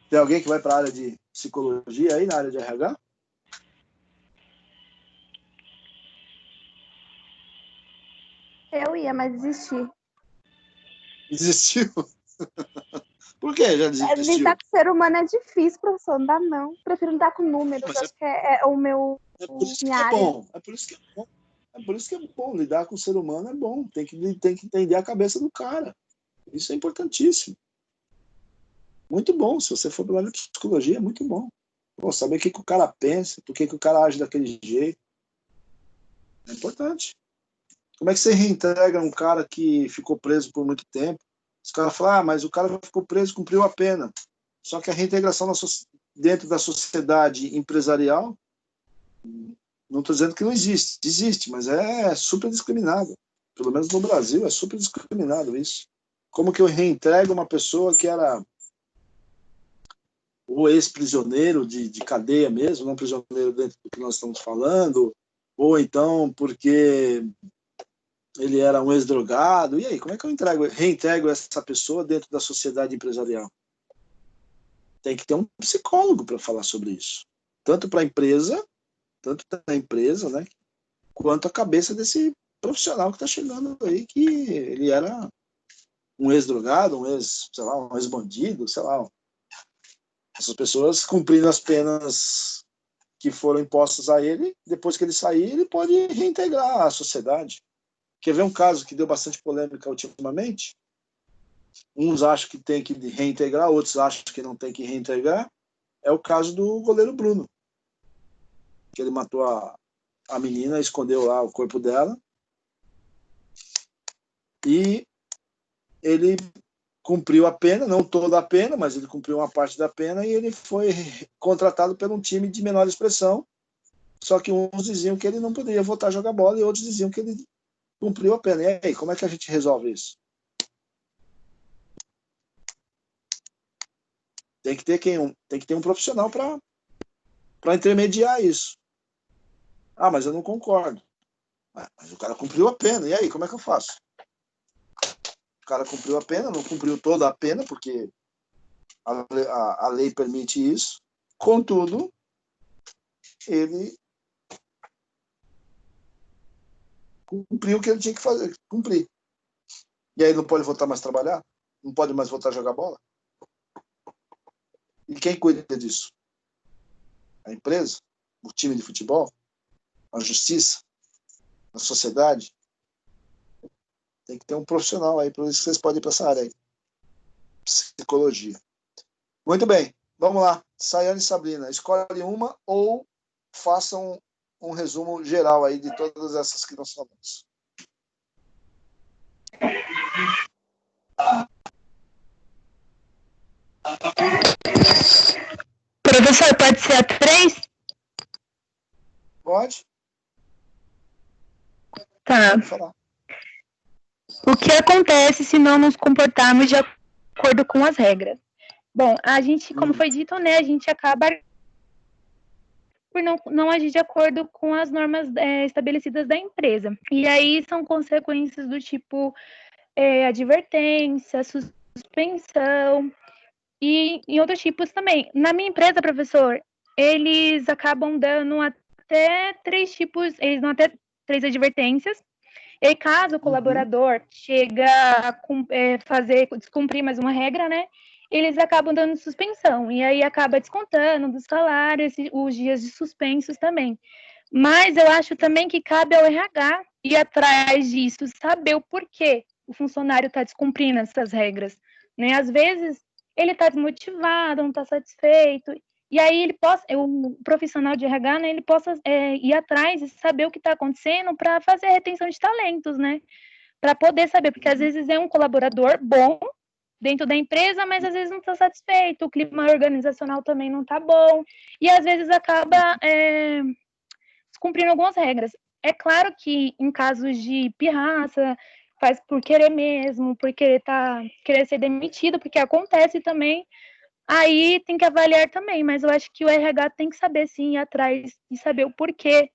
Tem alguém que vai para a área de psicologia aí, na área de RH? Eu ia, mas desisti. Desistiu? Por que já desistiu? Lidar com ser humano é difícil, professor. Não dá, não. Prefiro lidar com números. Acho que é o meu... É por isso que é bom. É por isso que é bom. É por isso que é bom. Lidar com o ser humano é bom. Tem que entender a cabeça do cara. Isso é importantíssimo. Muito bom. Se você for pela área de psicologia, é muito bom. Pô, saber o que o cara pensa, por que o cara age daquele jeito. É importante. Como é que você reintegra um cara que ficou preso por muito tempo? Os caras falam, mas o cara ficou preso, cumpriu a pena. Só que a reintegração dentro da sociedade empresarial Não estou dizendo que não existe, existe, mas é super discriminado. Pelo menos no Brasil é super discriminado isso. Como que eu reintrego uma pessoa que era ou ex-prisioneiro de cadeia mesmo, não prisioneiro dentro do que nós estamos falando, ou então porque ele era um ex-drogado. E aí, como é que eu reintegro essa pessoa dentro da sociedade empresarial? Tem que ter um psicólogo para falar sobre isso. Tanto para a empresa, né, quanto a cabeça desse profissional que está chegando aí, que ele era um ex-drogado, sei lá, um ex-bandido, sei lá. Essas pessoas cumprindo as penas que foram impostas a ele, depois que ele sair, ele pode reintegrar a sociedade. Quer ver um caso que deu bastante polêmica ultimamente? Uns acham que tem que reintegrar, outros acham que não tem que reintegrar. É o caso do goleiro Bruno, que ele matou a menina, escondeu lá o corpo dela, e ele cumpriu a pena, não toda a pena, mas ele cumpriu uma parte da pena, e ele foi contratado por um time de menor expressão, só que uns diziam que ele não poderia voltar a jogar bola, e outros diziam que ele cumpriu a pena. E aí, como é que a gente resolve isso? Tem que ter um profissional para intermediar isso. Ah, mas eu não concordo. Mas o cara cumpriu a pena, e aí, como é que eu faço? O cara cumpriu a pena, não cumpriu toda a pena, porque a lei permite isso. Contudo, ele cumpriu o que ele tinha que fazer, cumprir. E aí não pode voltar mais a trabalhar? Não pode mais voltar a jogar bola? E quem cuida disso? A empresa? O time de futebol? A justiça? A sociedade? Tem que ter um profissional aí, por isso que vocês podem ir para essa área aí. Psicologia. Muito bem, vamos lá. Sayane e Sabrina, escolhe uma ou façam um resumo geral aí de todas essas que nós falamos. Professor, pode ser a 3? Pode? Tá. Pode falar. O que acontece se não nos comportarmos de acordo com as regras? Bom, a gente, como foi dito, né, a gente acaba por não agir de acordo com as normas estabelecidas da empresa. E aí são consequências do tipo advertência, suspensão e em outros tipos também. Na minha empresa, professor, eles acabam dando até 3 tipos, eles dão até 3 advertências. E caso o colaborador chega a descumprir mais uma regra, né, eles acabam dando suspensão, e aí acaba descontando do salário os dias de suspensos também. Mas eu acho também que cabe ao RH ir atrás disso, saber o porquê o funcionário está descumprindo essas regras, né? Às vezes ele está desmotivado, não está satisfeito, e aí o profissional de RH, né, ele possa ir atrás e saber o que está acontecendo para fazer a retenção de talentos, né? Para poder saber, porque às vezes é um colaborador bom dentro da empresa, mas às vezes não está satisfeito, o clima organizacional também não está bom, e às vezes acaba descumprindo algumas regras. É claro que em casos de pirraça, faz por querer mesmo, por querer ser demitido, porque acontece também, aí tem que avaliar também, mas eu acho que o RH tem que saber sim ir atrás e saber o porquê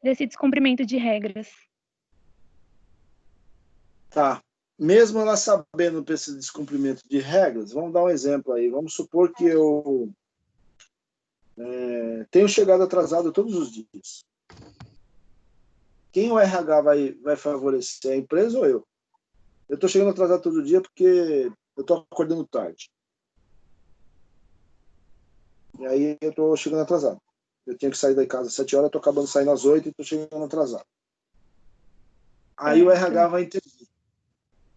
desse descumprimento de regras. Tá. Mesmo ela sabendo desse descumprimento de regras, vamos dar um exemplo aí. Vamos supor que eu tenho chegado atrasado todos os dias. Quem o RH vai favorecer? A empresa ou eu? Eu estou chegando atrasado todo dia porque eu estou acordando tarde. E aí eu estou chegando atrasado. Eu tinha que sair da casa às 7 horas, estou acabando saindo às 8 e estou chegando atrasado. Aí o RH vai intervir.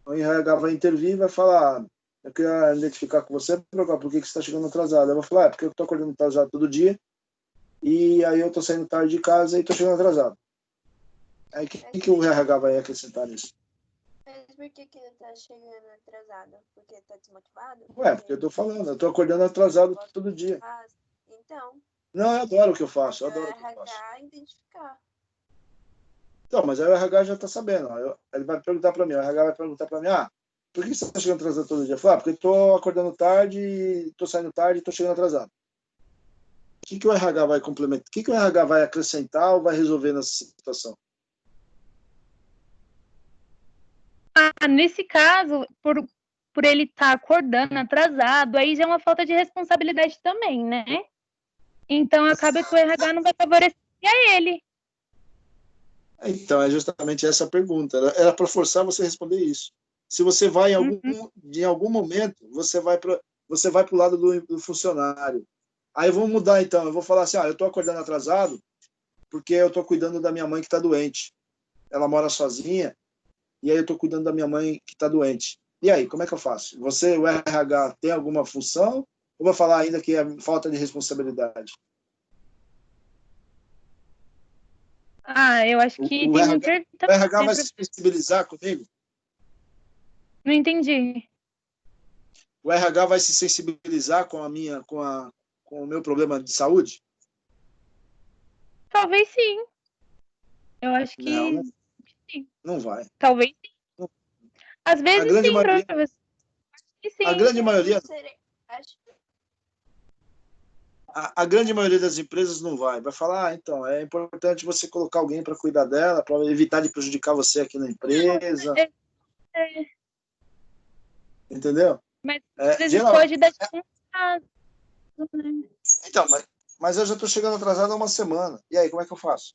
O RH vai intervir e vai falar: eu queria identificar com você, por que você está chegando atrasado? Eu vou falar: porque eu estou acordando atrasado todo dia e aí eu estou saindo tarde de casa e estou chegando atrasado. Aí o que o RH vai acrescentar nisso? Mas por que ele tá chegando atrasado? Porque tá desmotivado? Porque eu tô falando, eu tô acordando atrasado todo dia. Então, Não, eu adoro o que eu faço, eu Para o adoro o que eu faço. RH identificar. Então, mas aí o RH já está sabendo. Ó, ele vai perguntar para mim, o RH vai perguntar para mim, por que você está chegando atrasado todo dia? Eu falo, porque eu estou acordando tarde, estou saindo tarde e estou chegando atrasado. O que o RH vai complementar? O que o RH vai acrescentar ou vai resolver nessa situação? Nesse caso, por ele estar acordando atrasado, aí já é uma falta de responsabilidade também, né? Então acaba que o RH não vai favorecer a ele. Então, é justamente essa a pergunta. Era para forçar você a responder isso. Se você vai em algum momento, você vai para o lado do funcionário. Aí vamos mudar então. Eu vou falar assim: eu estou acordando atrasado porque eu estou cuidando da minha mãe que está doente. Ela mora sozinha e aí eu estou cuidando da minha mãe que está doente. E aí, como é que eu faço? Você, o RH, tem alguma função? Ou vou falar ainda que é falta de responsabilidade? Eu acho que O tem RH, que intervir o também, RH né, vai se sensibilizar comigo? Não entendi. O RH vai se sensibilizar com o meu problema de saúde? Talvez sim. Eu acho que Não, sim. não vai. Talvez sim. Não. Às A vezes grande sim, maioria, professor. a Sim. grande maioria, Acho a grande maioria das empresas não vai. Vai falar, então, é importante você colocar alguém para cuidar dela, para evitar de prejudicar você aqui na empresa. Entendeu? Mas às vezes Geral, pode dar tipo um caso, né? então, mas eu já estou chegando atrasado há uma semana. E aí, como é que eu faço?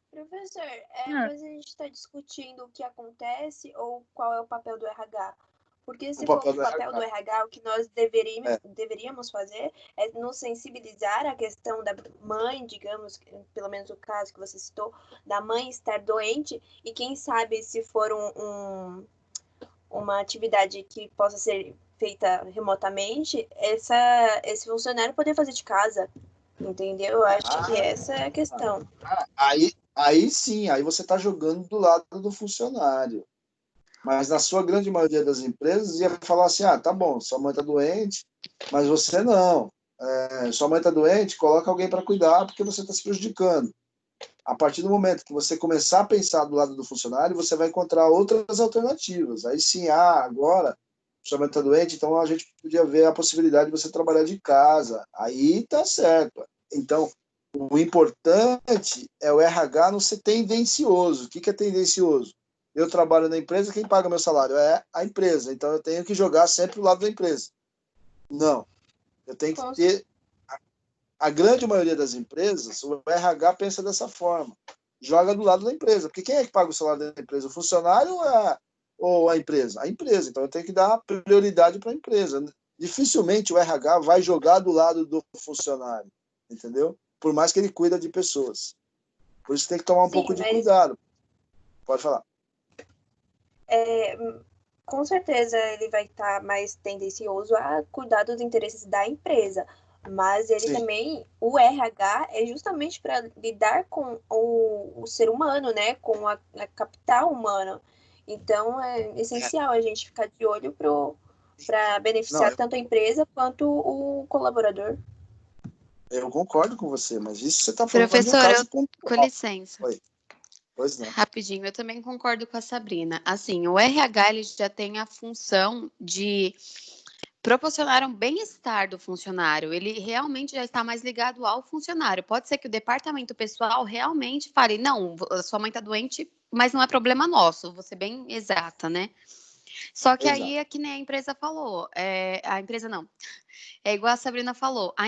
Professor, mas a gente está discutindo o que acontece ou qual é o papel do RH? Porque se for o papel do RH, o que nós deveríamos fazer é nos sensibilizar à questão da mãe, digamos, pelo menos o caso que você citou, da mãe estar doente, e quem sabe se for uma atividade que possa ser feita remotamente, esse funcionário poder fazer de casa, entendeu? Eu acho que essa é a questão. Aí sim, aí você está jogando do lado do funcionário. Mas na sua grande maioria das empresas ia falar assim, tá bom, sua mãe está doente, mas você não. Sua mãe está doente, coloca alguém para cuidar porque você está se prejudicando. A partir do momento que você começar a pensar do lado do funcionário, você vai encontrar outras alternativas. Aí sim, agora sua mãe está doente, então a gente podia ver a possibilidade de você trabalhar de casa. Aí tá certo. Então, o importante é o RH não ser tendencioso. O que é tendencioso? Eu trabalho na empresa, quem paga meu salário é a empresa. Então, eu tenho que jogar sempre o lado da empresa. Não. Eu tenho que ter... A grande maioria das empresas, o RH pensa dessa forma. Joga do lado da empresa. Porque quem é que paga o salário da empresa? O funcionário ou a empresa? A empresa. Então, eu tenho que dar prioridade para a empresa. Dificilmente o RH vai jogar do lado do funcionário. Entendeu? Por mais que ele cuida de pessoas. Por isso tem que tomar um pouco de cuidado. Pode falar. Com certeza ele vai estar mais tendencioso a cuidar dos interesses da empresa, mas ele também, o RH é justamente para lidar com o ser humano, né, com a capital humana. Então é essencial a gente ficar de olho para beneficiar tanto a empresa quanto o colaborador. Eu concordo com você, mas isso você está falando Professora, de um caso pontual. Com licença. Oi. Pois não. Rapidinho, eu também concordo com a Sabrina. Assim, o RH ele já tem a função de proporcionar um bem-estar do funcionário. Ele realmente já está mais ligado ao funcionário. Pode ser que o departamento pessoal realmente fale, não, sua mãe está doente, mas não é problema nosso. Vou ser bem exata, né? Só que aí é que nem a empresa falou. A empresa não. É igual a Sabrina falou. A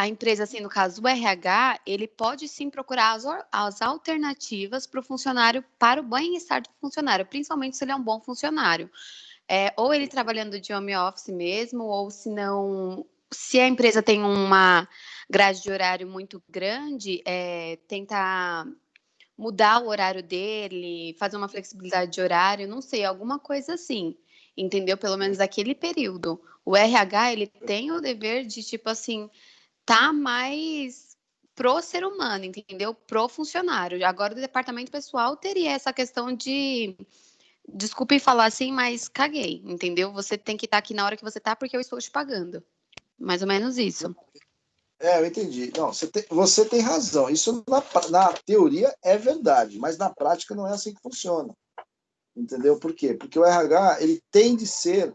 empresa, assim, no caso do RH, ele pode sim procurar as alternativas para o funcionário, para o bem-estar do funcionário, principalmente se ele é um bom funcionário. Ou ele trabalhando de home office mesmo, ou se não, se a empresa tem uma grade de horário muito grande, tentar mudar o horário dele, fazer uma flexibilidade de horário, não sei, alguma coisa assim, entendeu? Pelo menos aquele período. O RH, ele tem o dever de, tipo assim, tá mais pro ser humano, entendeu? Pro funcionário. Agora, o departamento pessoal teria essa questão de desculpe falar assim, mas caguei, entendeu? Você tem que estar aqui na hora que você tá porque eu estou te pagando. Mais ou menos isso. Eu entendi. Não, você tem razão. Isso na teoria é verdade, mas na prática não é assim que funciona. Entendeu? Por quê? Porque o RH ele tem de ser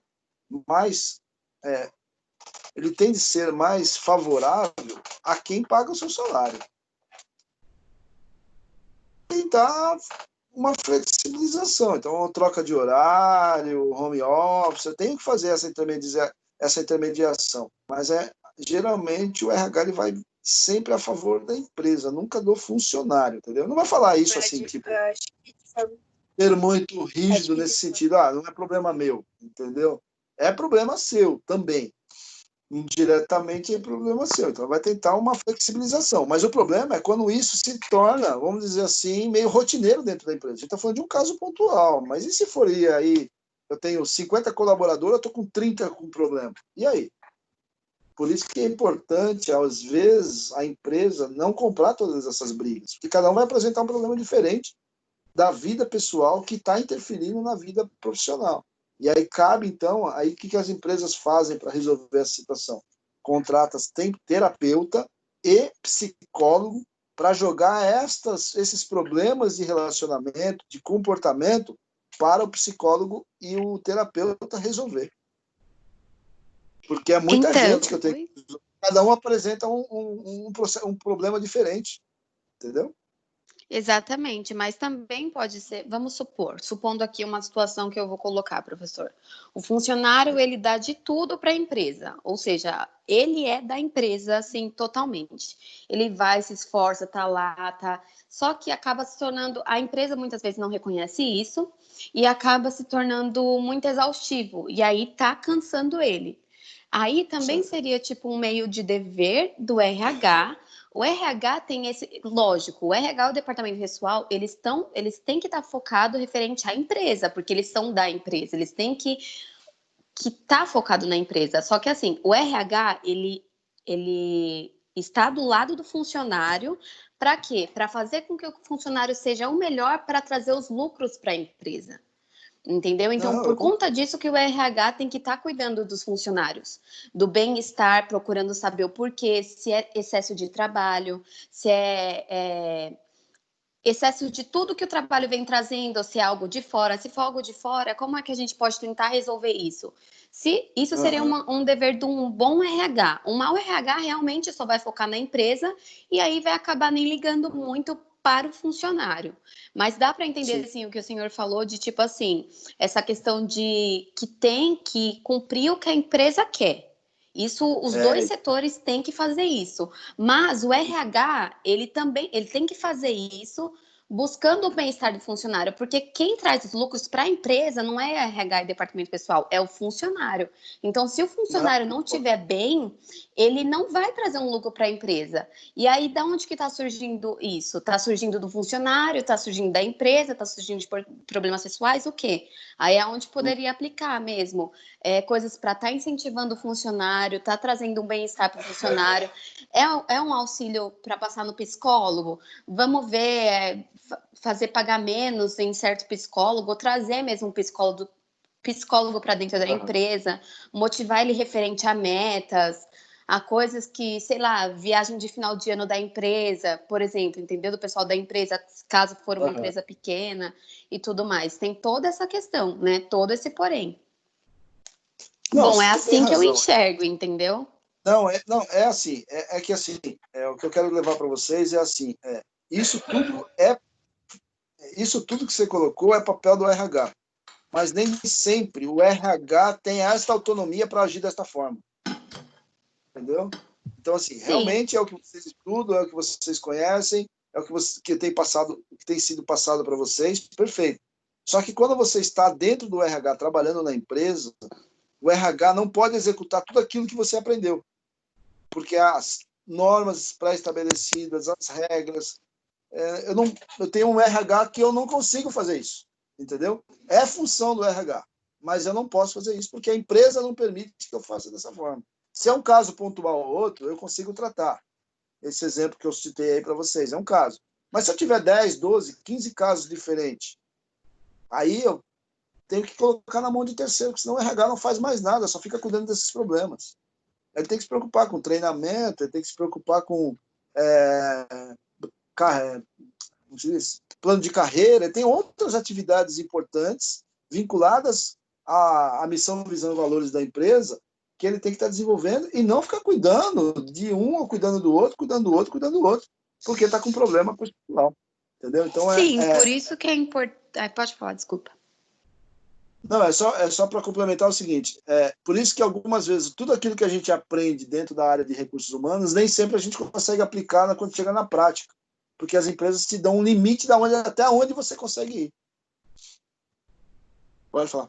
mais favorável a quem paga o seu salário. Tentar uma flexibilização. Então, uma troca de horário, home office, eu tenho que fazer essa intermediação. Mas geralmente o RH ele vai sempre a favor da empresa, nunca do funcionário, entendeu? Não vai falar isso assim, tipo, ser muito rígido nesse sentido, não é problema meu, entendeu? É problema seu também. Indiretamente é problema seu. Então vai tentar uma flexibilização. Mas o problema é quando isso se torna, vamos dizer assim, meio rotineiro dentro da empresa. A gente está falando de um caso pontual, mas e se for aí, eu tenho 50 colaboradores, eu estou com 30 com problema. E aí? Por isso que é importante, às vezes, a empresa não comprar todas essas brigas, porque cada um vai apresentar um problema diferente da vida pessoal que está interferindo na vida profissional. E aí cabe, então, aí o que as empresas fazem para resolver essa situação? Contratam terapeuta e psicólogo para jogar esses problemas de relacionamento, de comportamento, para o psicólogo e o terapeuta resolver. Porque é muita gente que eu tenho. Cada um apresenta um problema diferente. Entendeu? Exatamente, mas também pode ser, vamos supondo aqui uma situação que eu vou colocar, professor. O funcionário, ele dá de tudo para a empresa, ou seja, ele é da empresa, assim, totalmente. Ele vai, se esforça, tá lá, tá... Só que acaba se tornando, a empresa muitas vezes não reconhece isso e acaba se tornando muito exaustivo, e aí tá cansando ele. Aí também seria tipo um meio de dever do RH. O RH tem lógico, o RH e o departamento pessoal, eles têm que estar focados referente à empresa, porque eles são da empresa, eles têm que estar focado na empresa. Só que assim, o RH, ele está do lado do funcionário, para quê? Para fazer com que o funcionário seja o melhor para trazer os lucros para a empresa. Entendeu? Então, por conta disso que o RH tem que estar cuidando dos funcionários, do bem-estar, procurando saber o porquê, se é excesso de trabalho, se é excesso de tudo que o trabalho vem trazendo, se é algo de fora. Se for algo de fora, como é que a gente pode tentar resolver isso? Se isso seria um dever de um bom RH. Um mau RH realmente só vai focar na empresa e aí vai acabar nem ligando muito para o funcionário. Mas dá para entender, assim, o que o senhor falou de, tipo assim, essa questão de que tem que cumprir o que a empresa quer. Isso, os dois setores têm que fazer isso. Mas o RH, ele tem que fazer isso buscando o bem-estar do funcionário, porque quem traz os lucros para a empresa não é RH e departamento pessoal, é o funcionário. Então, se o funcionário não estiver bem, ele não vai trazer um lucro para a empresa. E aí, da onde que está surgindo isso? Está surgindo do funcionário, está surgindo da empresa, está surgindo de problemas pessoais, o quê? Aí é onde poderia aplicar mesmo. Coisas para estar incentivando o funcionário, tá trazendo um bem-estar para o funcionário. É um auxílio para passar no psicólogo? Vamos ver, fazer pagar menos em certo psicólogo, ou trazer mesmo um psicólogo para dentro da empresa, motivar ele referente a metas, a coisas que, sei lá, viagem de final de ano da empresa, por exemplo, entendeu? Do pessoal da empresa, caso for uma empresa pequena e tudo mais. Tem toda essa questão, né? Todo esse porém. Não, bom, é assim que eu enxergo, entendeu? Não, é assim, que assim, o que eu quero levar para vocês é assim, isso tudo que você colocou é papel do RH, mas nem sempre o RH tem esta autonomia para agir desta forma, entendeu? Então, assim, realmente é o que vocês estudam, é o que vocês conhecem, é o que tem sido passado para vocês, perfeito. Só que quando você está dentro do RH, trabalhando na empresa, o RH não pode executar tudo aquilo que você aprendeu, porque as normas pré-estabelecidas, as regras, eu tenho um RH que eu não consigo fazer isso, entendeu? É função do RH, mas eu não posso fazer isso porque a empresa não permite que eu faça dessa forma. Se é um caso pontual ou outro, eu consigo tratar. Esse exemplo que eu citei aí para vocês é um caso. Mas se eu tiver 10, 12, 15 casos diferentes, aí tem que colocar na mão de terceiro, porque senão o RH não faz mais nada, só fica cuidando desses problemas. Ele tem que se preocupar com treinamento, ele tem que se preocupar com plano de carreira, ele tem outras atividades importantes vinculadas à missão, visão e valores da empresa que ele tem que estar desenvolvendo e não ficar cuidando de um ou cuidando do outro, porque está com problema constitucional. Entendeu? Então, sim, por isso que é importante. Pode falar, desculpa. Não, é só para complementar o seguinte, por isso que algumas vezes tudo aquilo que a gente aprende dentro da área de recursos humanos, nem sempre a gente consegue aplicar quando chega na prática, porque as empresas te dão um limite até onde você consegue ir. Pode falar.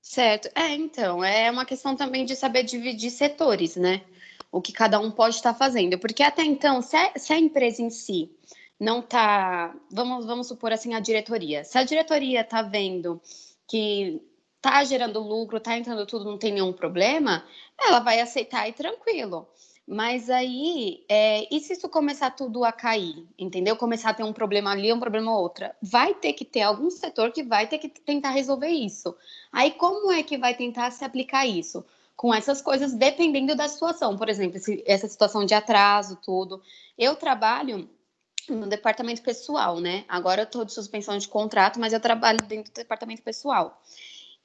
Certo. Então, é uma questão também de saber dividir setores, né? O que cada um pode estar fazendo. Porque até então, se a empresa em si não está... Vamos supor assim, a diretoria. Se a diretoria está vendo que está gerando lucro, está entrando tudo, não tem nenhum problema, ela vai aceitar e tranquilo. Mas aí, e se isso começar tudo a cair, entendeu? Começar a ter um problema ali, um problema outra, vai ter que ter algum setor que vai ter que tentar resolver isso. Aí, como é que vai tentar se aplicar isso? Com essas coisas, dependendo da situação. Por exemplo, essa situação de atraso, tudo. Eu trabalho no departamento pessoal, né? Agora eu estou de suspensão de contrato, mas eu trabalho dentro do departamento pessoal.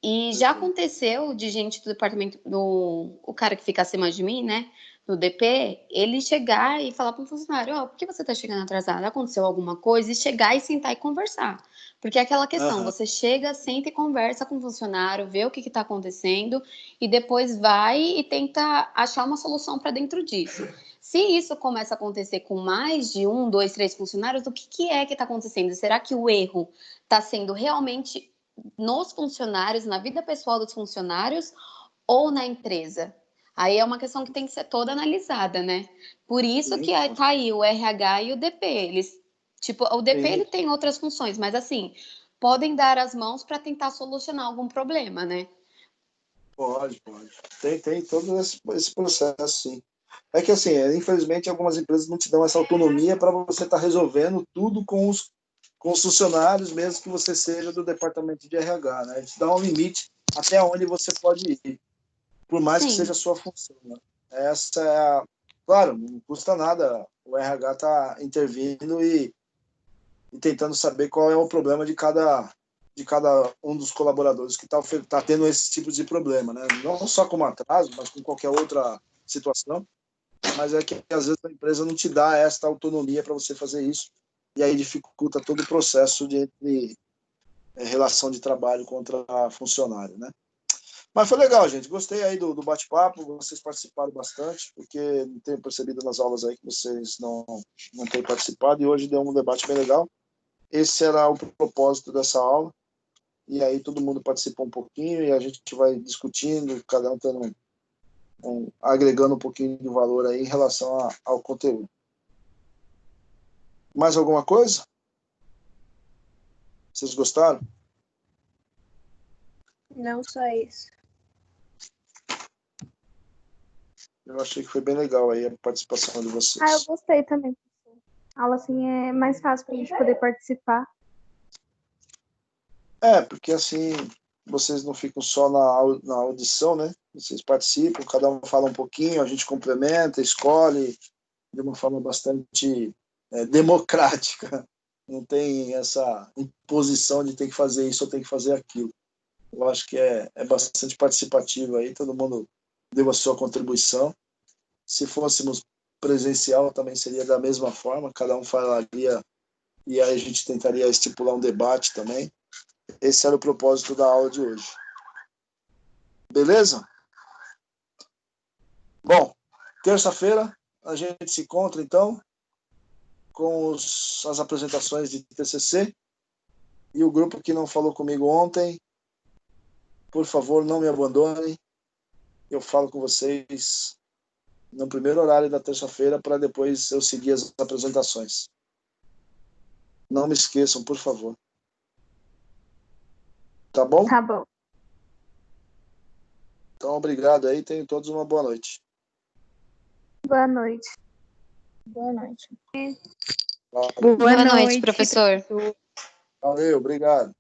E já aconteceu de gente do departamento, o cara que fica acima de mim, né? No DP, ele chegar e falar para um funcionário, por que você está chegando atrasado? Aconteceu alguma coisa? E chegar e sentar e conversar. Porque é aquela questão, você chega, senta e conversa com o funcionário, vê o que está acontecendo e depois vai e tenta achar uma solução para dentro disso. Se isso começa a acontecer com mais de 1, 2, 3 funcionários, o que é que está acontecendo? Será que o erro está sendo realmente nos funcionários, na vida pessoal dos funcionários ou na empresa? Aí é uma questão que tem que ser toda analisada, né? Por isso que tá aí o RH e o DP. Eles, o DP ele tem outras funções, mas assim, podem dar as mãos para tentar solucionar algum problema, né? Pode. Tem todo esse processo, sim. É que assim, infelizmente algumas empresas não te dão essa autonomia para você estar resolvendo tudo com os funcionários, mesmo que você seja do departamento de RH, né? Eles te dão um limite até onde você pode ir, por mais que seja a sua função, né? Essa é claro, não custa nada o RH estar intervindo e tentando saber qual é o problema de cada um dos colaboradores que está tendo esse tipo de problema, né? Não só como atraso, mas com qualquer outra situação. Mas é que às vezes a empresa não te dá esta autonomia para você fazer isso, e aí dificulta todo o processo de relação de trabalho contra funcionário, né? Mas foi legal, gente. Gostei aí do bate-papo. Vocês participaram bastante, porque tenho percebido nas aulas aí que vocês não têm participado, e hoje deu um debate bem legal. Esse era o propósito dessa aula. E aí todo mundo participou um pouquinho e a gente vai discutindo, cada um tendo agregando um pouquinho de valor aí em relação ao conteúdo. Mais alguma coisa? Vocês gostaram? Não só isso. Eu achei que foi bem legal aí a participação de vocês. Eu gostei também. A aula assim é mais fácil para a gente poder participar. Porque assim vocês não ficam só na audição, né? Vocês participam, cada um fala um pouquinho, a gente complementa, escolhe de uma forma bastante democrática. Não tem essa imposição de ter que fazer isso ou tem que fazer aquilo. Eu acho que é bastante participativo aí, todo mundo deu a sua contribuição. Se fôssemos presencial, também seria da mesma forma, cada um falaria e aí a gente tentaria estipular um debate também. Esse era o propósito da aula de hoje. Beleza? Bom, terça-feira a gente se encontra, então, com as apresentações de TCC. E o grupo que não falou comigo ontem, por favor, não me abandonem. Eu falo com vocês no primeiro horário da terça-feira para depois eu seguir as apresentações. Não me esqueçam, por favor. Tá bom? Tá bom. Então, obrigado aí. Tenham todos uma boa noite. Boa noite. Boa noite. Boa noite, professor. Valeu, obrigado.